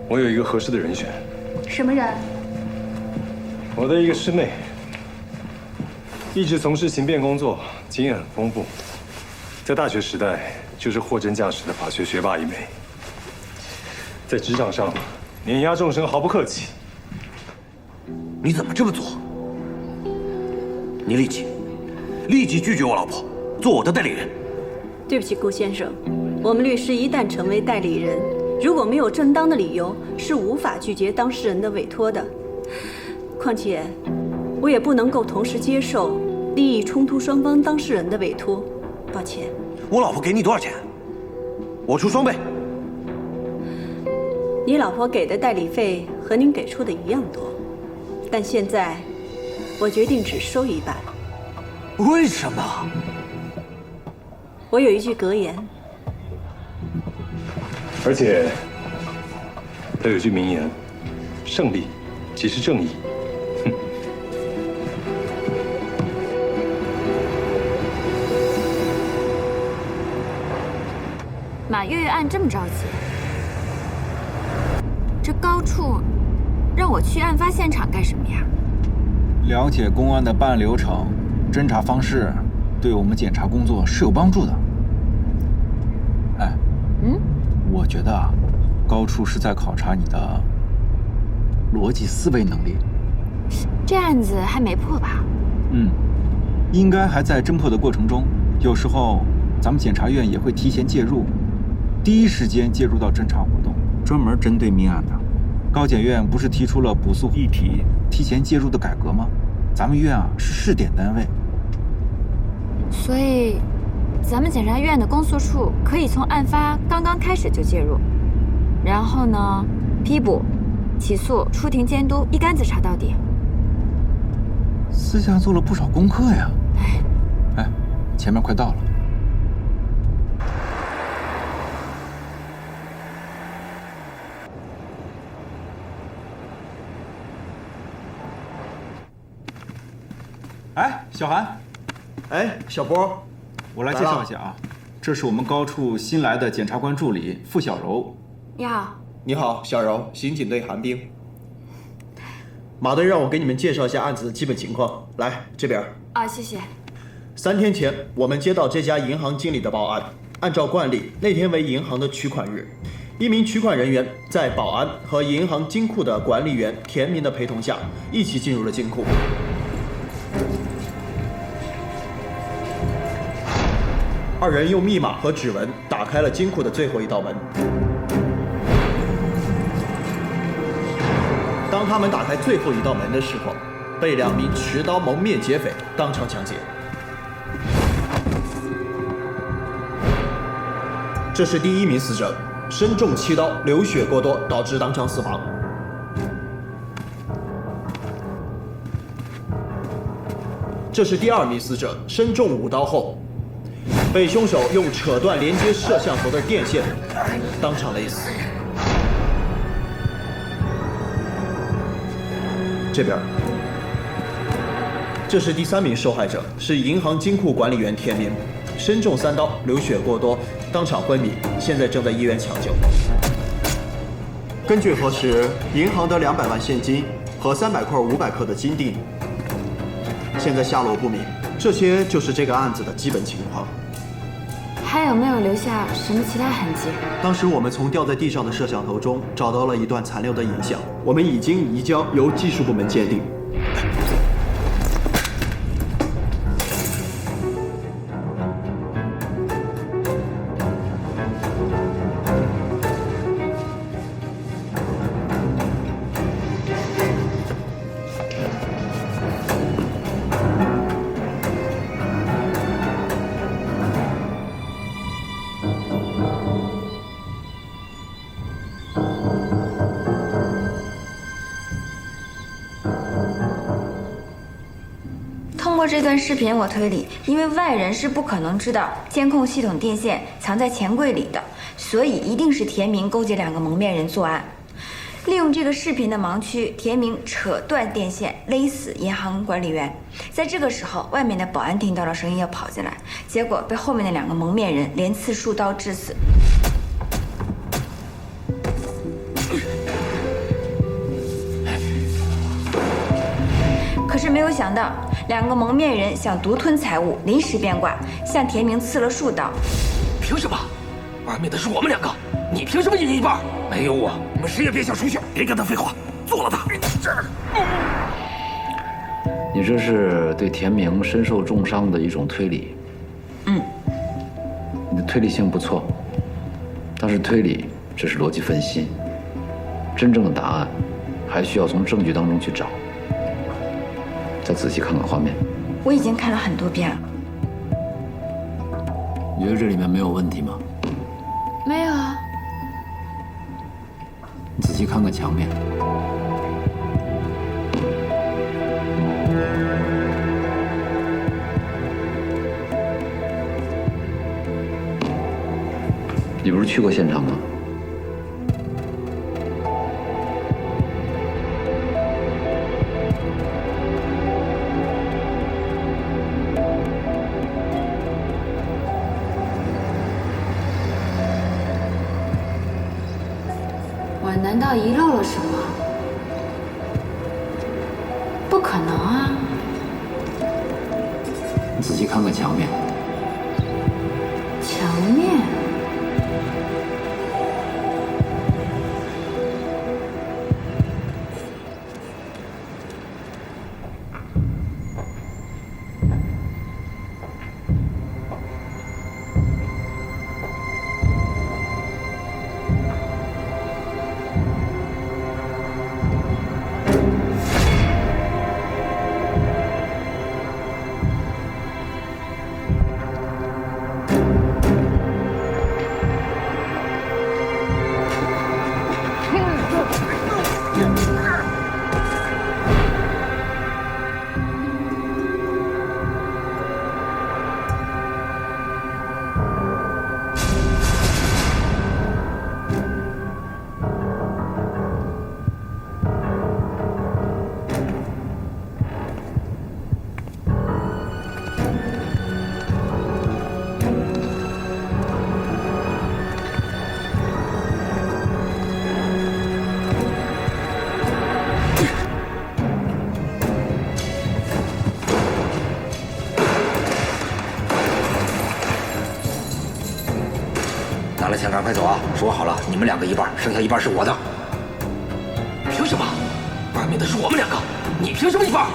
Speaker 14: 我有一个合适的人选。
Speaker 13: 什么人？
Speaker 14: 我的一个师妹，一直从事刑辩工作，经验很丰富，在大学时代就是货真价实的法学学霸一枚，在职场上碾压众生毫不客气。
Speaker 20: 你怎么这么做？你立即拒绝我老婆做我的代理人。
Speaker 4: 对不起，顾先生，我们律师一旦成为代理人，如果没有正当的理由，是无法拒绝当事人的委托的。况且，我也不能够同时接受利益冲突双方当事人的委托。抱歉。
Speaker 20: 我老婆给你多少钱？我出双倍。
Speaker 4: 你老婆给的代理费和您给出的一样多，但现在我决定只收一半。
Speaker 20: 为什么？
Speaker 4: 我有一句格言，
Speaker 14: 而且他有句名言：胜利即是正义。
Speaker 8: 马月月案这么着急，这高处让我去案发现场干什么呀？
Speaker 19: 了解公安的办案流程、侦查方式，对我们检查工作是有帮助的。哎，我觉得啊，高处是在考察你的逻辑思维能力。
Speaker 8: 这案子还没破吧？
Speaker 19: 应该还在侦破的过程中。有时候咱们检察院也会提前介入，第一时间介入到侦查活动，专门针对命案的。高检院不是提出了补诉议题、提前介入的改革吗？咱们院啊是试点单位，
Speaker 8: 所以咱们检察院的公诉处可以从案发刚刚开始就介入，然后呢，批捕、起诉、出庭监督，一竿子查到底。
Speaker 19: 私下做了不少功课呀。哎，前面快到了。哎，小韩。
Speaker 21: 哎，小波，
Speaker 19: 我来介绍一下啊，这是我们高处新来的检察官助理付小柔。
Speaker 8: 你好。
Speaker 21: 你好，小柔，刑警队韩冰。马队让我给你们介绍一下案子的基本情况。来，这边。
Speaker 8: 啊，谢谢。
Speaker 21: 3天前，我们接到这家银行经理的报案。按照惯例，那天为银行的取款日，一名取款人员在保安和银行金库的管理员田明的陪同下，一起进入了金库。2人用密码和指纹打开了金库的最后一道门。当他们打开最后一道门的时候，被2名持刀蒙面劫匪当场抢劫。这是第1名死者，身中7刀，流血过多，导致当场死亡。这是第2名死者，身中5刀后，被凶手用扯断连接摄像头的电线，当场勒死。这边，这是第3名受害者，是银行金库管理员田明，身中3刀，流血过多，当场昏迷，现在正在医院抢救。根据核实，银行的200万现金和300块500克的金锭，现在下落不明。这些就是这个案子的基本情况。
Speaker 8: 还有没有留下什么其他痕迹？
Speaker 21: 当时我们从掉在地上的摄像头中找到了一段残留的影像，我们已经移交由技术部门鉴定。
Speaker 13: 通过这段视频，我推理，因为外人是不可能知道监控系统电线藏在钱柜里的，所以一定是田明勾结2个蒙面人作案。利用这个视频的盲区，田明扯断电线，勒死银行管理员。在这个时候，外面的保安听到了声音要跑进来，结果被后面的2个蒙面人连刺数刀致死。可是没有想到，2个蒙面人想独吞财物，临时变卦，向田明刺了数刀。
Speaker 18: 凭什么？玩命的是我们2个，你凭什么赢一半？没有我，你们谁也别想出去！别跟他废话，做了他！
Speaker 2: 你这是对田明身受重伤的一种推理。你的推理性不错，但是推理只是逻辑分析，真正的答案还需要从证据当中去找。再仔细看看画面。
Speaker 13: 我已经看了很多遍了。
Speaker 2: 你觉得这里面没有问题吗？
Speaker 8: 没有啊。
Speaker 2: 你仔细看看墙面。你不是去过现场吗？
Speaker 8: 我难道遗漏了什么？不可能啊！
Speaker 2: 你仔细看看墙面。
Speaker 8: 墙面。
Speaker 11: 拿了钱赶快走啊！说好了，你们2个一半，剩下一半是我的。凭什么？外面的是我们2个，你凭什么一半？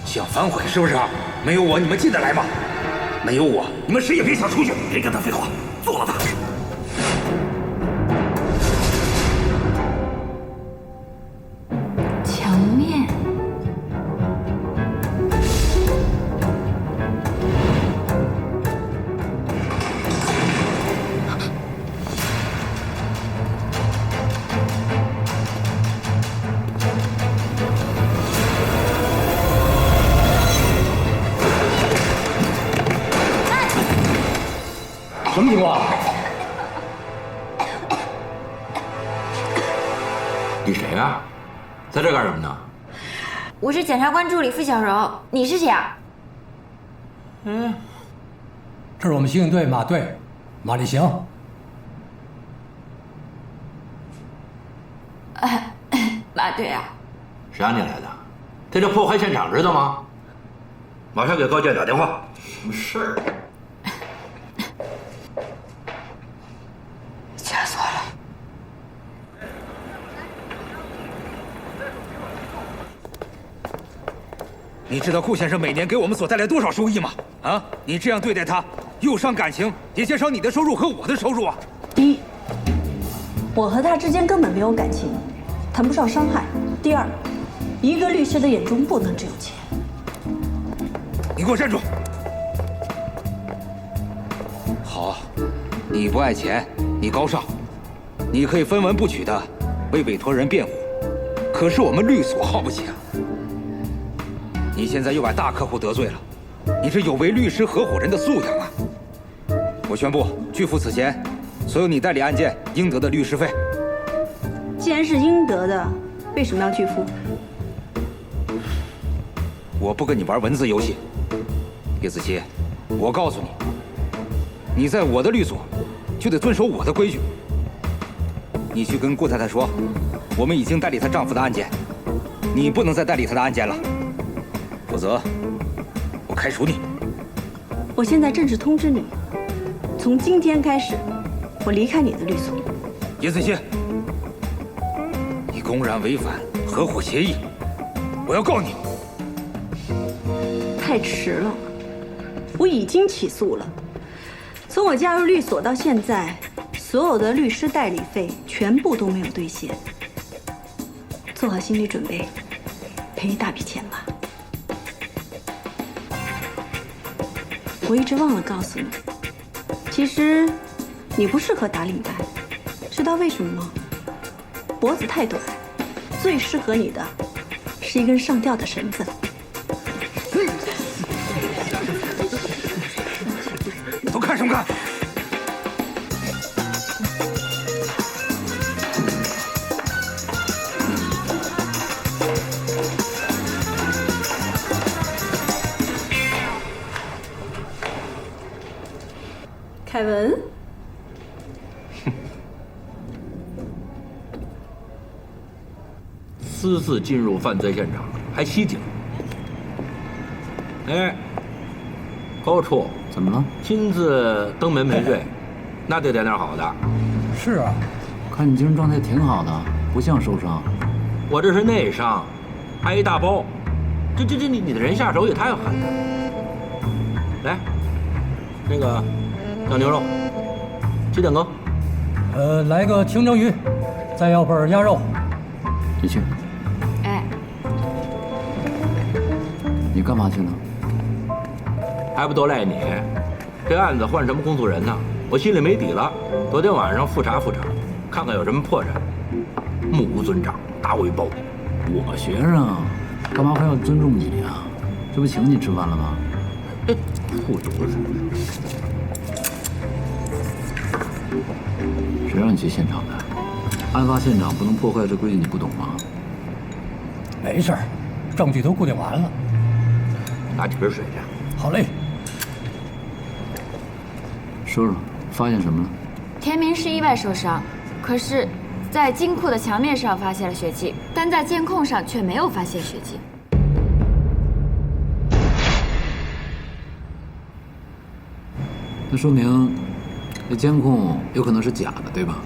Speaker 11: 想反悔是不是？没有我，你们进得来吗？没有我，你们谁也别想出去！别跟他废话，做了他！
Speaker 8: 墙面。
Speaker 19: 什么情况？
Speaker 11: 你谁啊？在这干什么呢？
Speaker 8: 我是检察官助理付小柔，你是谁啊？
Speaker 6: 这是我们刑警队马队，马立行。
Speaker 8: 马队啊。
Speaker 11: 谁让你来的？在这破坏现场，知道吗？马上给高建打电话。什么事儿？
Speaker 8: 吓死我了！
Speaker 11: 你知道顾先生每年给我们所带来多少收益吗？啊，你这样对待他，又伤感情，也减少你的收入和我的收入啊！
Speaker 4: 第一，我和他之间根本没有感情，谈不上伤害。第二，一个律师的眼中不能只有钱。
Speaker 11: 你给我站住！好，你不爱钱，你高尚，你可以分文不取的为委托人辩护，可是我们律所耗不起啊！你现在又把大客户得罪了，你这有违律师合伙人的素养啊！我宣布拒付此前所有你代理案件应得的律师费。
Speaker 4: 既然是应得的，为什么要拒付？
Speaker 11: 我不跟你玩文字游戏，叶子琪，我告诉你，你在我的律所就得遵守我的规矩。你去跟顾太太说，我们已经代理她丈夫的案件，你不能再代理她的案件了，否则我开除你。
Speaker 4: 我现在正式通知你，从今天开始，我离开你的律所。
Speaker 11: 叶子琪，你公然违反合伙协议，我要告你。
Speaker 4: 太迟了，我已经起诉了。从我加入律所到现在，所有的律师代理费全部都没有兑现。做好心理准备，赔一大笔钱吧。我一直忘了告诉你，其实你不适合打领带，知道为什么吗？脖子太短，最适合你的是一根上吊的绳子。
Speaker 11: 都看什么看？
Speaker 4: 凯文，
Speaker 11: 私自进入犯罪现场，还袭警。哎，高处
Speaker 2: 怎么了？
Speaker 11: 亲自登门赔罪，那得点好的。
Speaker 6: 是啊，
Speaker 2: 看你精神状态挺好的，不像受伤。
Speaker 11: 我这是内伤，挨一大包。你的人下手也太狠了。来，那个酱牛肉，几点羹？
Speaker 6: 来个清蒸鱼，再要份鸭肉。
Speaker 2: 你去。
Speaker 8: 哎，
Speaker 2: 你干嘛去了？
Speaker 11: 还不都赖你？这案子换什么公诉人呢？我心里没底了。昨天晚上复查，看看有什么破绽。目无尊长，大尾包。
Speaker 2: 我学生，干嘛还要尊重你呀？这不请你吃饭了吗？护犊子！谁让你去现场的？案发现场不能破坏，这规矩你不懂吗？
Speaker 6: 没事儿，证据都固定完了。
Speaker 11: 拿几瓶水去。
Speaker 6: 好嘞。
Speaker 2: 说说，发现什么了？
Speaker 8: 田明是意外受伤，可是，在金库的墙面上发现了血迹，但在监控上却没有发现血迹。
Speaker 2: 那说明这监控有可能是假的，对吧？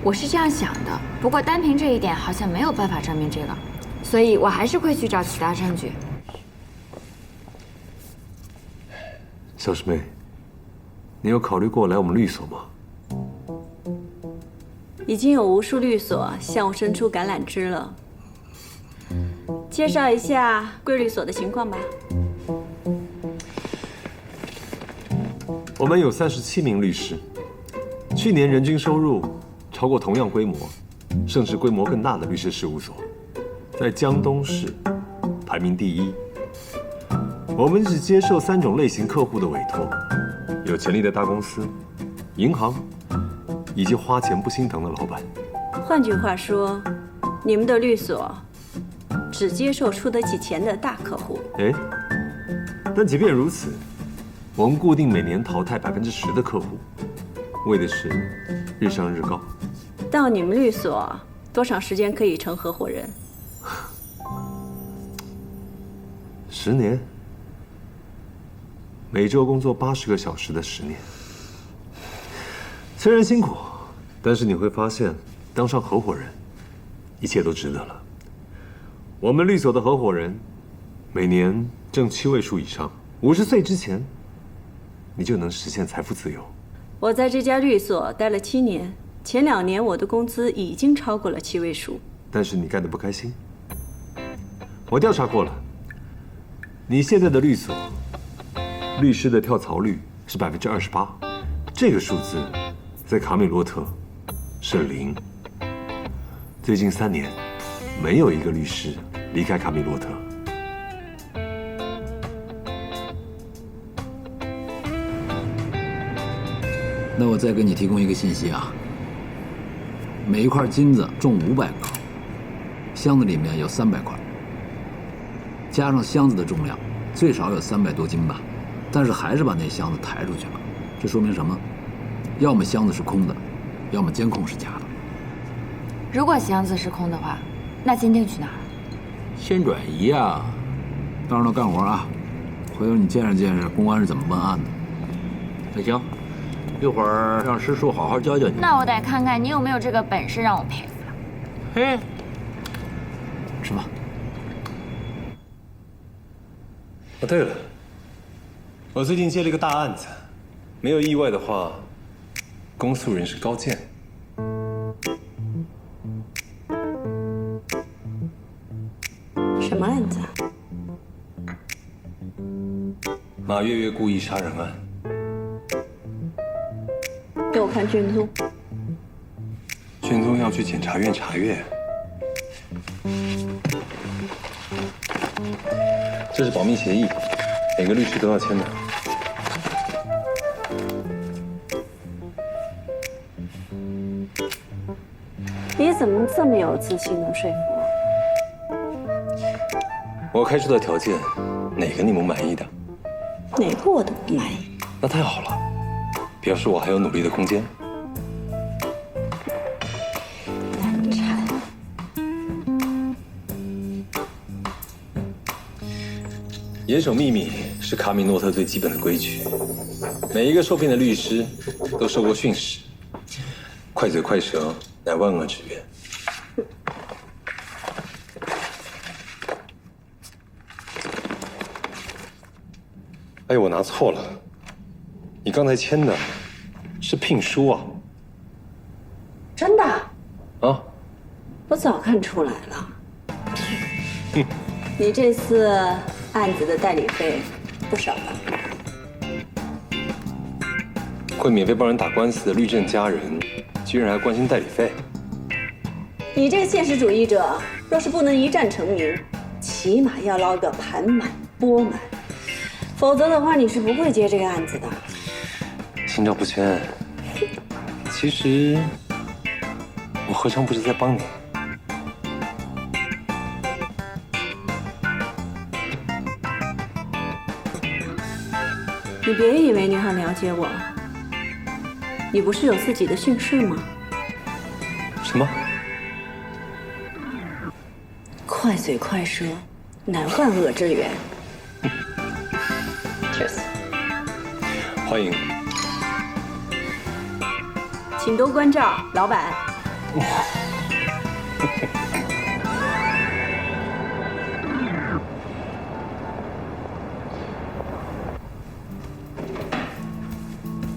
Speaker 8: 我是这样想的，不过单凭这一点好像没有办法证明这个，所以我还是会去找其他证据。
Speaker 14: 小师妹，你有考虑过来我们律所吗？
Speaker 4: 已经有无数律所向我伸出橄榄枝了。介绍一下贵律所的情况吧。
Speaker 14: 我们有37名律师，去年人均收入超过同样规模，甚至规模更大的律师事务所，在江东市排名第1。我们只接受3种类型客户的委托：有潜力的大公司、银行，以及花钱不心疼的老板。
Speaker 4: 换句话说，你们的律所只接受出得起钱的大客户。
Speaker 14: 哎，但即便如此，我们固定每年淘汰10%的客户，为的是日上日高。
Speaker 4: 到你们律所多长时间可以成合伙人
Speaker 14: ？10年，每周工作80个小时的10年。虽然辛苦，但是你会发现，当上合伙人，一切都值得了。我们律所的合伙人，每年挣7位数以上，50岁之前，你就能实现财富自由。
Speaker 4: 我在这家律所待了7年，前2年我的工资已经超过了7位数。
Speaker 14: 但是你干得不开心。我调查过了，你现在的律所，律师的跳槽率是28%，这个数字在卡米洛特是0。最近3年，没有一个律师离开卡米洛特。
Speaker 2: 那我再给你提供一个信息啊，每一块金子重500克，箱子里面有300块，加上箱子的重量，最少有300多斤吧，但是还是把那箱子抬出去了，这说明什么？要么箱子是空的，要么监控是假的。
Speaker 8: 如果箱子是空的话，那鉴定去哪儿？
Speaker 2: 先转移啊！到时候干活啊，回头你见识见识公安是怎么问案的。
Speaker 16: 那行，一会儿让师叔好好教教你。
Speaker 8: 那我得看看你有没有这个本事让我佩服了。
Speaker 16: 嘿，
Speaker 2: 吃吧。
Speaker 14: 哦，对了，我最近接了一个大案子，没有意外的话，公诉人是高健。
Speaker 4: 什么案子？
Speaker 14: 马月月故意杀人案。
Speaker 4: 给我看卷宗。
Speaker 14: 卷宗要去检察院查阅。这是保密协议，每个律师都要签的。
Speaker 4: 你怎么这么有自信，能说服我？
Speaker 14: 我开出的条件，哪个你不满意的？
Speaker 4: 哪个我都不满意。
Speaker 14: 那太好了，表示我还有努力的空间。
Speaker 4: 难产。
Speaker 14: 严守秘密是卡米诺特最基本的规矩，每一个受聘的律师都受过训示，快嘴快舌乃万恶之源。哎，我拿错了，你刚才签的是聘书啊。
Speaker 4: 真的？
Speaker 14: 啊，
Speaker 4: 我早看出来了。你这次案子的代理费不少吧？
Speaker 14: 会免费帮人打官司的律政佳人，居然还关心代理费？
Speaker 4: 你这个现实主义者，若是不能一战成名，起码要捞个盘满钵满，否则的话，你是不会接这个案子的。
Speaker 14: 心照不宣。其实，我何尝不是在帮你？
Speaker 4: 你别以为你很了解我，你不是有自己的训示吗？
Speaker 14: 什么？
Speaker 4: 快嘴快舌，乃万恶之源。Cheers。
Speaker 14: 欢迎。
Speaker 4: 请多关照，老板。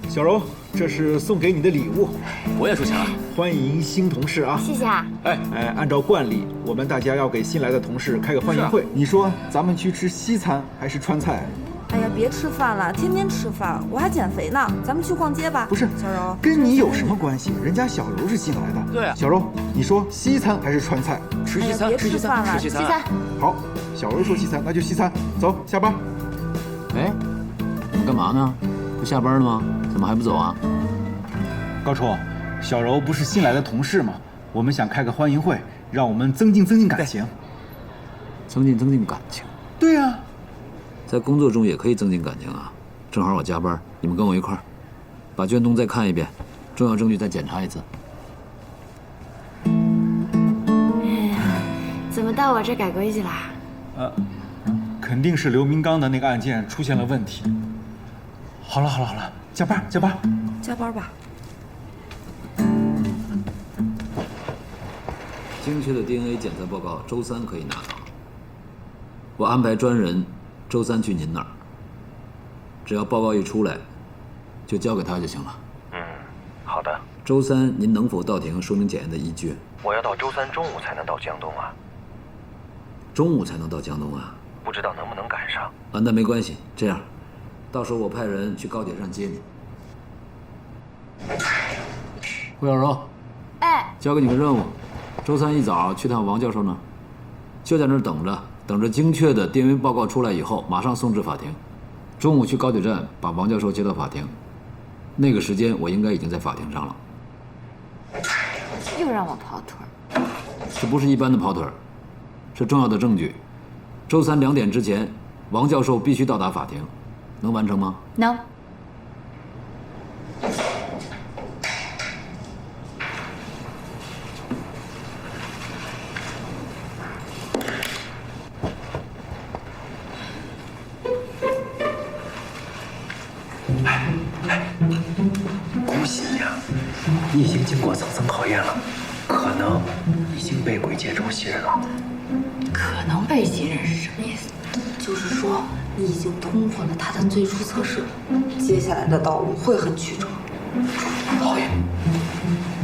Speaker 1: 小柔，这是送给你的礼物。
Speaker 9: 我也出钱了，
Speaker 1: 欢迎新同事啊！
Speaker 8: 谢谢啊。
Speaker 1: 按照惯例，我们大家要给新来的同事开个欢迎会。你说咱们去吃西餐还是川菜？
Speaker 10: 哎呀，别吃饭了，天天吃饭，我还减肥呢。咱们去逛街吧。
Speaker 1: 不是，
Speaker 10: 小柔，
Speaker 1: 跟你有什么关系？人家小柔是新来的。
Speaker 9: 对啊。
Speaker 1: 小柔，你说西餐还是川菜？
Speaker 9: 吃西餐，
Speaker 10: 吃西餐，
Speaker 9: 吃西餐。
Speaker 1: 好，小柔说西餐，那就西餐。走，下班。
Speaker 2: 哎，你们干嘛呢？不下班了吗？怎么还不走啊？
Speaker 19: 高初，小柔不是新来的同事吗？我们想开个欢迎会，让我们增进感情。
Speaker 2: 增进感情？
Speaker 19: 对呀。
Speaker 2: 在工作中也可以增进感情啊！正好我加班，你们跟我一块儿，把卷宗再看一遍，重要证据再检查一次。
Speaker 8: 哎呀，怎么到我这改规矩啦？
Speaker 19: 肯定是刘明刚的那个案件出现了问题。好了，加班。
Speaker 10: 加班吧。
Speaker 2: 精确的 DNA 检测报告周三可以拿到，我安排专人周三去您那儿，只要报告一出来，就交给他就行了。
Speaker 20: 好的。
Speaker 2: 周三您能否到庭说明检验的依据？
Speaker 20: 我要到周三中午才能到江东啊。
Speaker 2: 中午才能到江东啊？
Speaker 20: 不知道能不能赶上。
Speaker 2: 啊，那没关系，这样，到时候我派人去高铁站接你。胡小柔，交给你个任务，周三一早去趟王教授那儿，就在那儿等着精确的 DNA 报告出来以后，马上送至法庭。中午去高铁站把王教授接到法庭，那个时间我应该已经在法庭上了。
Speaker 8: 又让我跑腿儿，
Speaker 2: 这不是一般的跑腿儿，是重要的证据。周三2点之前，王教授必须到达法庭，能完成吗？
Speaker 8: 能。
Speaker 12: 恭喜你啊！你已经经过层层考验了，可能已经被鬼界中信任了。
Speaker 5: 可能被信任是什么意思？就是说你已经通过了他的最初测试，接下来的道路会很曲折。
Speaker 12: 好耶，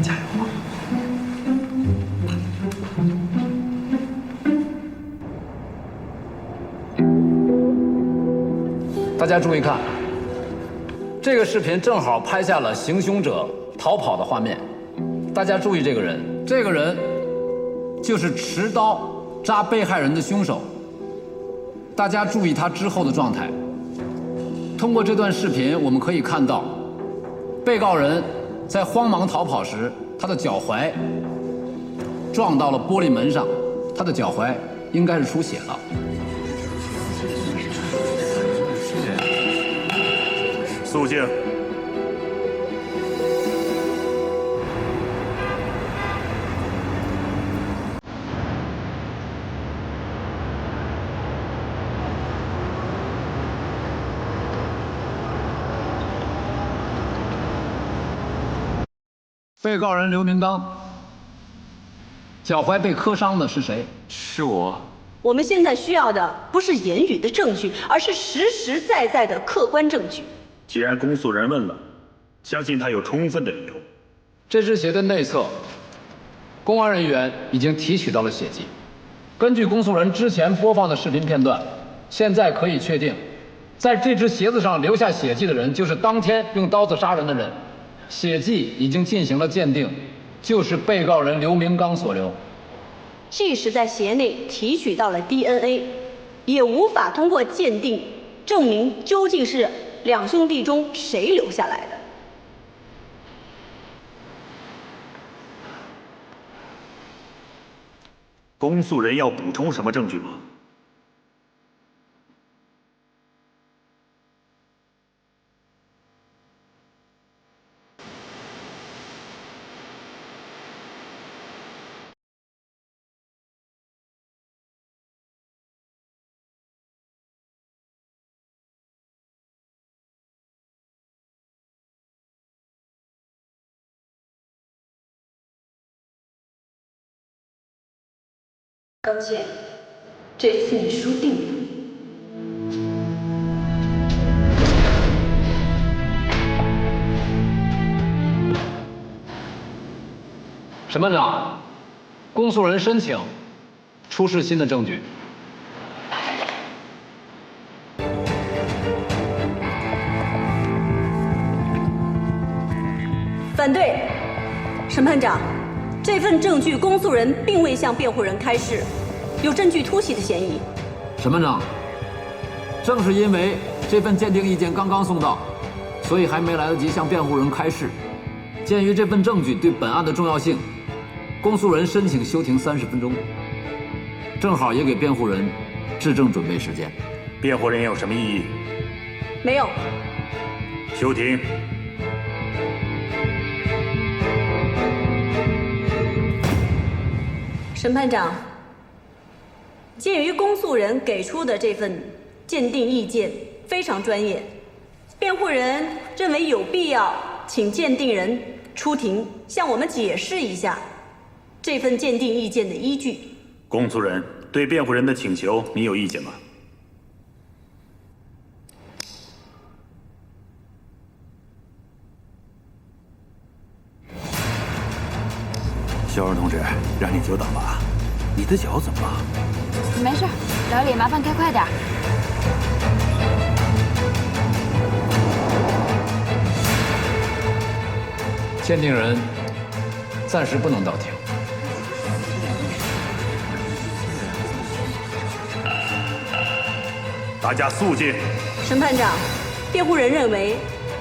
Speaker 12: 加油吧！
Speaker 2: 大家注意看，这个视频正好拍下了行凶者逃跑的画面。大家注意这个人，这个人就是持刀扎被害人的凶手。大家注意他之后的状态。通过这段视频，我们可以看到，被告人在慌忙逃跑时，他的脚踝撞到了玻璃门上，他的脚踝应该是出血了。
Speaker 17: 肃静。
Speaker 2: 被告人刘明刚，脚踝被磕伤的是谁？
Speaker 7: 是我。
Speaker 4: 我们现在需要的不是言语的证据，而是实实在在的客观证据。
Speaker 17: 既然公诉人问了，相信他有充分的理由。
Speaker 2: 这只鞋的内侧，公安人员已经提取到了血迹。根据公诉人之前播放的视频片段，现在可以确定，在这只鞋子上留下血迹的人，就是当天用刀子杀人的人。血迹已经进行了鉴定，就是被告人刘明刚所留。
Speaker 4: 即使在鞋内提取到了 DNA， 也无法通过鉴定证明究竟是两兄弟中谁留下来的。
Speaker 17: 公诉人要补充什么证据吗？
Speaker 4: 高健，这次你输定了。
Speaker 2: 审判长，公诉人申请出示新的证据。
Speaker 4: 反对。审判长，这份证据公诉人并未向辩护人开示，有证据突袭的嫌疑。
Speaker 2: 审判长，正是因为这份鉴定意见刚刚送到，所以还没来得及向辩护人开示。鉴于这份证据对本案的重要性，公诉人申请休庭30分钟，正好也给辩护人质证准备时间。
Speaker 18: 辩护人有什么异议？
Speaker 4: 没有。
Speaker 18: 休庭。
Speaker 4: 审判长，鉴于公诉人给出的这份鉴定意见非常专业，辩护人认为有必要请鉴定人出庭向我们解释一下这份鉴定意见的依据。
Speaker 18: 公诉人对辩护人的请求，你有意见吗？
Speaker 15: 小荣同志，让你久等了，你的脚怎么了？
Speaker 8: 没事，老李，麻烦开快点。
Speaker 2: 鉴定人暂时不能到庭。
Speaker 18: 大家肃静。
Speaker 4: 审判长，辩护人认为，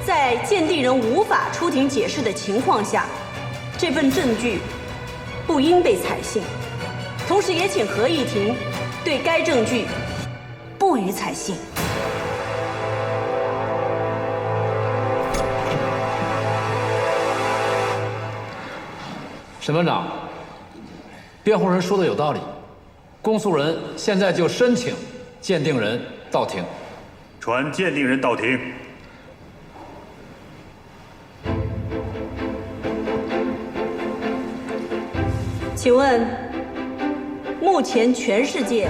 Speaker 4: 在鉴定人无法出庭解释的情况下，这份证据不应被采信，同时也请合议庭对该证据不予采信。
Speaker 2: 审判长，辩护人说的有道理，公诉人现在就申请鉴定人到庭。
Speaker 18: 传鉴定人到庭。
Speaker 4: 请问，目前全世界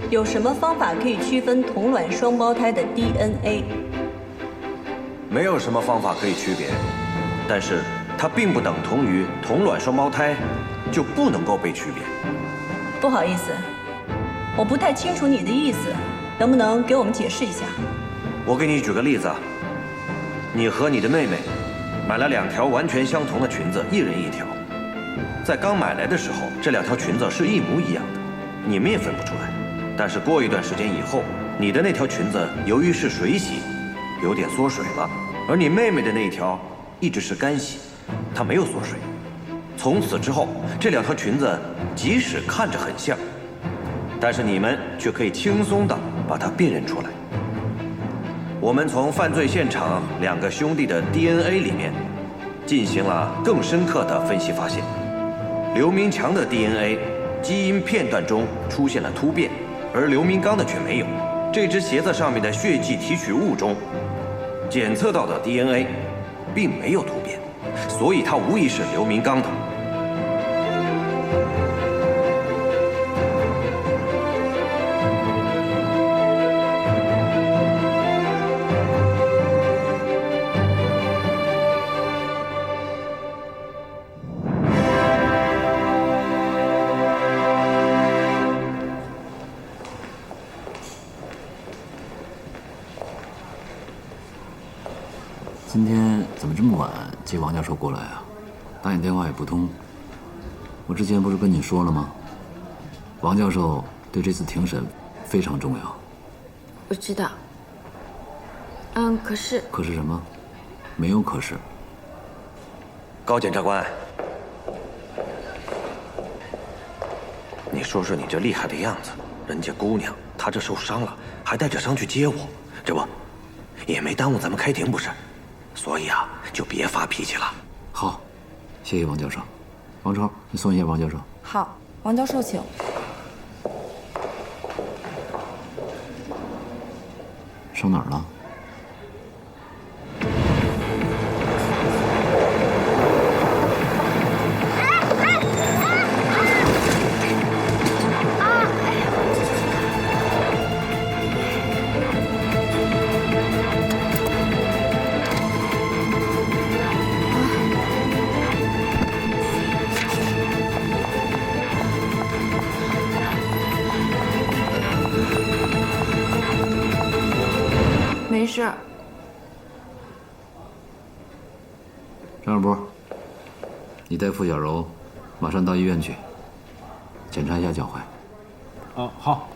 Speaker 4: 有什么方法可以区分同卵双胞胎的 DNA？
Speaker 20: 没有什么方法可以区别，但是它并不等同于同卵双胞胎就不能够被区别。
Speaker 4: 不好意思，我不太清楚你的意思，能不能给我们解释一下？
Speaker 20: 我给你举个例子，你和你的妹妹买了2条完全相同的裙子，一人1条。在刚买来的时候，这2条裙子是一模一样的，你们也分不出来。但是过一段时间以后，你的那条裙子由于是水洗，有点缩水了，而你妹妹的那一条一直是干洗，它没有缩水。从此之后，这2条裙子即使看着很像，但是你们却可以轻松地把它辨认出来。我们从犯罪现场2个兄弟的 DNA 里面进行了更深刻的分析，发现刘明强的 DNA 基因片段中出现了突变，而刘明刚的却没有。这只鞋子上面的血迹提取物中检测到的 DNA 并没有突变，所以它无疑是刘明刚的。
Speaker 2: 今天怎么这么晚接王教授过来啊？打你电话也不通。我之前不是跟你说了吗？王教授对这次庭审非常重要。
Speaker 8: 我知道。可是。
Speaker 2: 可是什么？没有可是。
Speaker 20: 高检察官，你说说你这厉害的样子，人家姑娘她这受伤了，还带着伤去接我，这不也没耽误咱们开庭不是？所以啊，就别发脾气了。
Speaker 2: 好，谢谢王教授。王超，你送一下王教授。
Speaker 5: 好，王教授请。
Speaker 2: 上哪儿了？
Speaker 8: 啊！
Speaker 10: 是。
Speaker 2: 张小波，你带付小柔马上到医院去，检查一下脚踝。
Speaker 19: 啊，好。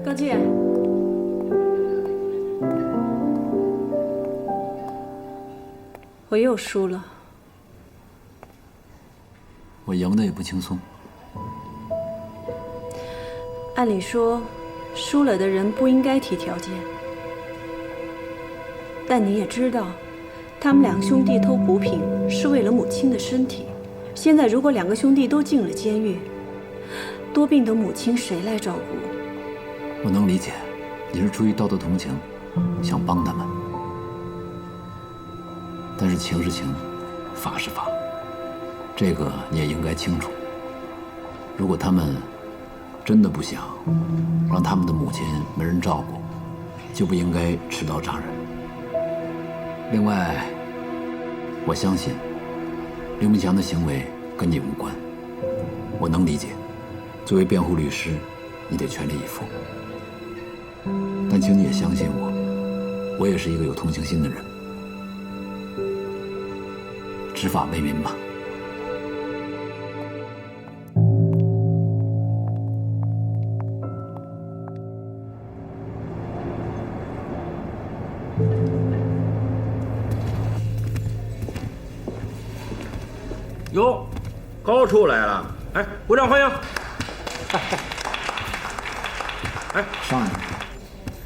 Speaker 4: 高俊，我又输了。
Speaker 2: 我赢的也不轻松。
Speaker 4: 按理说，输了的人不应该提条件，但你也知道，他们两个兄弟偷补品是为了母亲的身体。现在如果两个兄弟都进了监狱，多病的母亲谁来照顾？
Speaker 2: 我能理解，你是出于道德同情，想帮他们。但是情是情，法是法，这个你也应该清楚。如果他们真的不想让他们的母亲没人照顾，就不应该持刀杀人。另外，我相信刘明强的行为跟你无关，我能理解。作为辩护律师，你得全力以赴。但请你也相信我，我也是一个有同情心的人。执法为民吧。
Speaker 9: 哟，高处来了！哎，鼓掌欢迎！哎，
Speaker 2: 上来，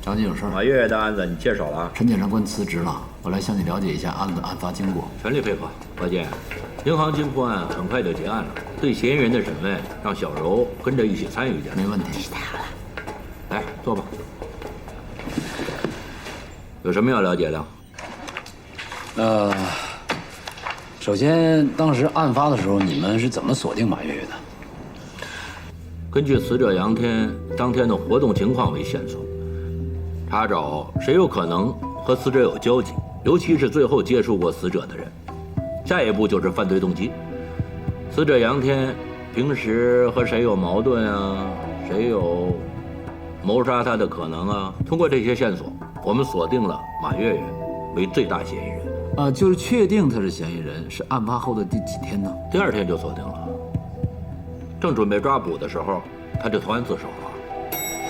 Speaker 2: 找你有事儿。
Speaker 9: 马月月的案子你接手了？
Speaker 2: 陈检察官辞职了，我来向你了解一下案子案发经过。
Speaker 9: 全力配合。何姐，银行金库案很快就结案了，对嫌疑人的审问让小柔跟着一起参与点。
Speaker 2: 没问题。
Speaker 8: 太好了。
Speaker 9: 来，坐吧。有什么要了解的？
Speaker 2: 首先，当时案发的时候，你们是怎么锁定马月月的？
Speaker 9: 根据死者杨天当天的活动情况为线索，查找谁有可能和死者有交集，尤其是最后接触过死者的人。下一步就是犯罪动机。死者杨天平时和谁有矛盾啊？谁有谋杀他的可能啊？通过这些线索，我们锁定了马月月为最大嫌疑人。
Speaker 2: 就是确定他是嫌疑人，是案发后的第几天呢？
Speaker 9: 第2天就锁定了。正准备抓捕的时候，他就投案自首了。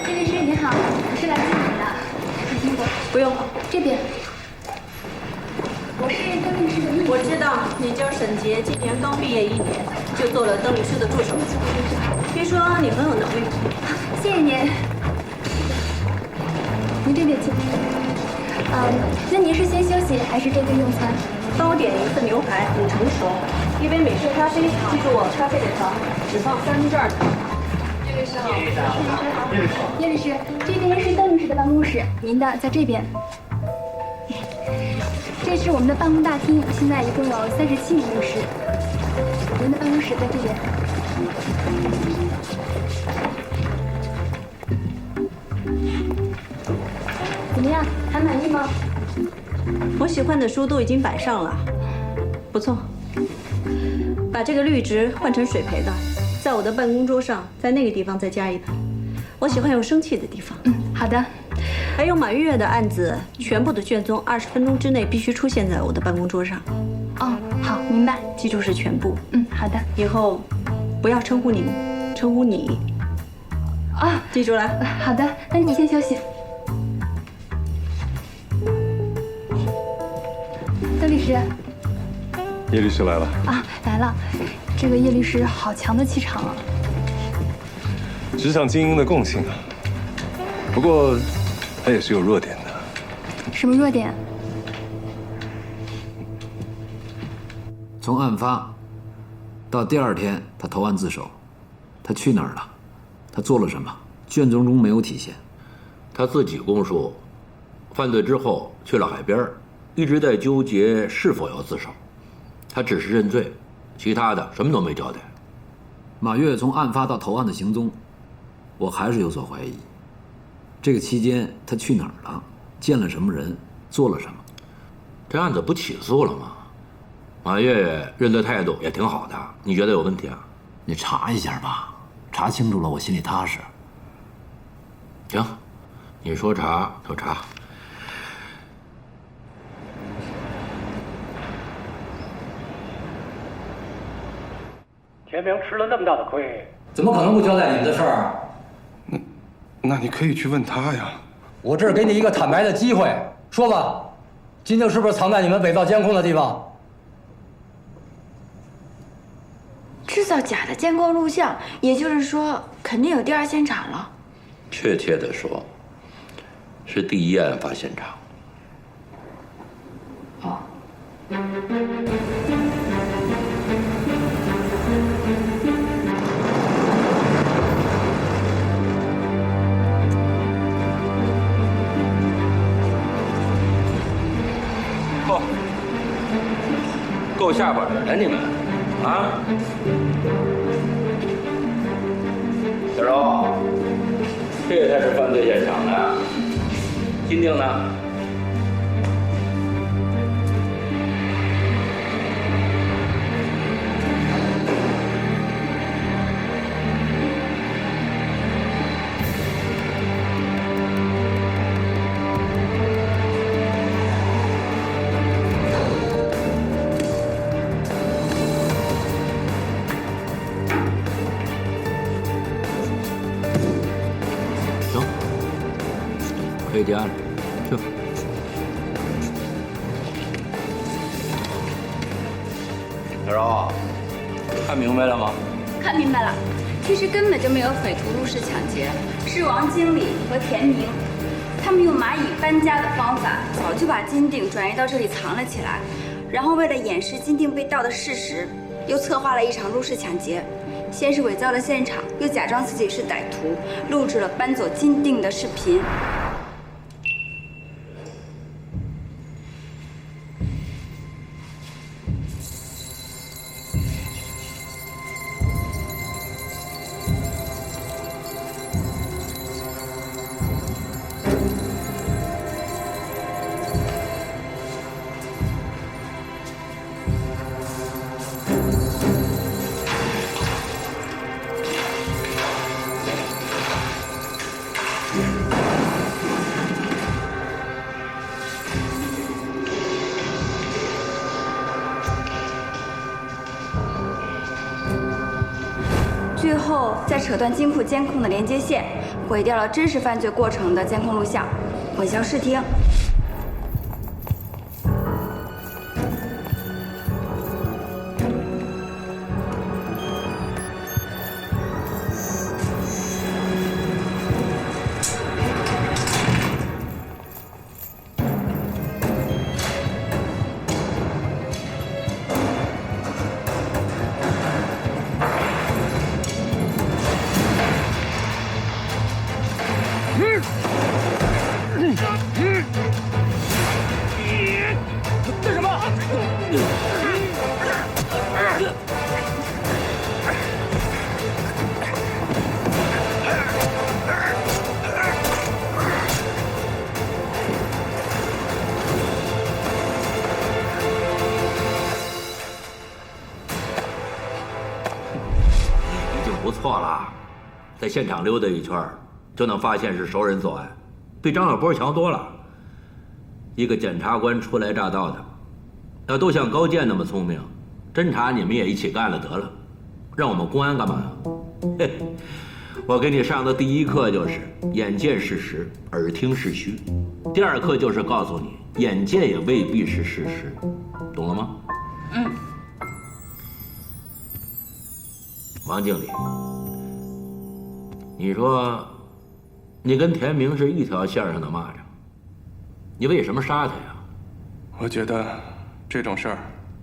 Speaker 8: 叶律师您好，我是来接你的，很辛苦。
Speaker 4: 不用，
Speaker 8: 这边。我是邓律师的秘书。
Speaker 4: 我知道你叫沈杰，今年刚毕业1年，就做了邓律师的助手。听说你很有能力。
Speaker 8: 谢谢您。您这边请。那您是先休息还是这边用餐？
Speaker 4: 帮我点一份牛排，5成熟，1杯美式咖啡。记住我咖啡的糖只放2/3糖。
Speaker 8: 叶律师好。叶律师，这边是邓律师的办公室，您的在这边。这是我们的办公大厅，现在一共有37名律师。您的办公室在这边。怎么样，还满意吗？
Speaker 4: 我喜欢的书都已经摆上了，不错。把这个绿植换成水培的，在我的办公桌上，在那个地方再加一盆。我喜欢有生气的地方。
Speaker 8: 好的。
Speaker 4: 还有马月月的案子，全部的卷宗20分钟之内必须出现在我的办公桌上。
Speaker 8: 哦，好，明白。
Speaker 4: 记住是全部。
Speaker 8: 好的。
Speaker 4: 以后不要称呼你，称呼你。
Speaker 8: 啊，
Speaker 4: 记住了。
Speaker 8: 好的，那你先休息。邓律师。
Speaker 14: 叶律师来了。
Speaker 8: 来了。这个叶律师好强的气场啊！
Speaker 14: 职场精英的共性啊。不过，他也是有弱点的。
Speaker 8: 什么弱点？
Speaker 2: 从案发到第2天，他投案自首，他去哪儿了？他做了什么？卷宗中没有体现。
Speaker 9: 他自己供述，犯罪之后去了海边，一直在纠结是否要自首。他只是认罪，其他的什么都没交代。
Speaker 2: 马月从案发到投案的行踪，我还是有所怀疑。这个期间他去哪儿了？见了什么人？做了什么？
Speaker 9: 这案子不起诉了吗？马月月认罪态度也挺好的，你觉得有问题啊？
Speaker 2: 你查一下吧，查清楚了我心里踏实。
Speaker 9: 行，你说查就查。
Speaker 6: 田明吃了那么大的亏，怎么可能不交代你们的事儿啊？
Speaker 3: 那你可以去问他呀。
Speaker 6: 我这儿给你一个坦白的机会，说吧，金靖是不是藏在你们伪造监控的地方？
Speaker 13: 制造假的监控录像，也就是说，肯定有第二现场了。
Speaker 9: 确切的说，是第一案发现场。
Speaker 13: 哦。
Speaker 9: 够下本了你们，啊！小周，这才是犯罪现场呢。金定呢？回家了，去。小周，看明白了吗？
Speaker 8: 看明白了，其实根本就没有匪徒入室抢劫，是王经理和田明，他们用蚂蚁搬家的方法，早就把金锭转移到这里藏了起来，然后为了掩饰金锭被盗的事实，又策划了一场入室抢劫。先是伪造了现场，又假装自己是歹徒，录制了搬走金锭的视频。最后再扯断金库监控的连接线，毁掉了真实犯罪过程的监控录像，混淆视听。
Speaker 6: 干什么？
Speaker 9: 已经不错了，在现场溜达一圈，就能发现是熟人作案，比张小波强多了。一个检察官初来乍到的，要都像高健那么聪明，侦查你们也一起干了得了，让我们公安干嘛呀？嘿，我给你上的第一课就是眼见是实，耳听是虚；第二课就是告诉你，眼见也未必是事实，懂了吗？
Speaker 8: 嗯。
Speaker 9: 王经理，你说，你跟田明是一条线上的蚂蚱，你为什么杀他呀？
Speaker 3: 我觉得这种事儿，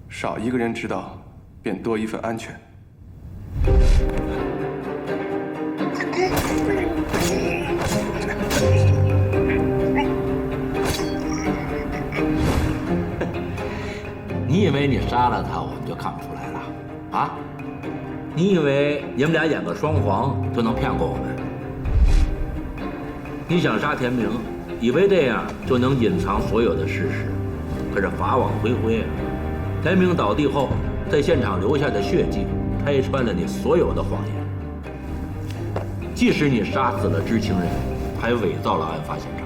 Speaker 3: 少一个人知道，便多一份安全。
Speaker 9: 你以为你杀了他，我们就看不出来了？啊？你以为你们俩演个双簧就能骗过我们？你想杀田明，以为这样就能隐藏所有的事实，可是法网恢恢啊！田明倒地后，在现场留下的血迹，拆穿了你所有的谎言。即使你杀死了知情人，还伪造了案发现场。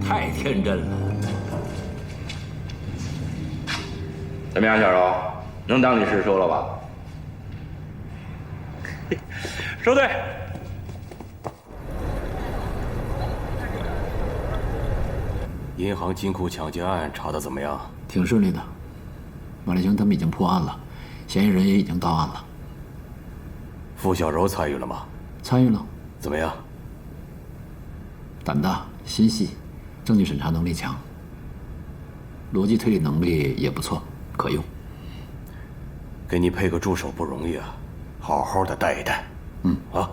Speaker 9: 太天真了。怎么样，小柔，能当你师叔了吧？收队。
Speaker 18: 银行金库抢劫案查得怎么样？
Speaker 2: 挺顺利的，马立雄他们已经破案了，嫌疑人也已经到案了。
Speaker 18: 傅小柔参与了吗？
Speaker 2: 参与了。
Speaker 18: 怎么样？
Speaker 2: 胆大心细，证据审查能力强，逻辑推理能力也不错，可用。
Speaker 18: 给你配个助手不容易啊，好好的带一带。
Speaker 2: 嗯
Speaker 18: 啊。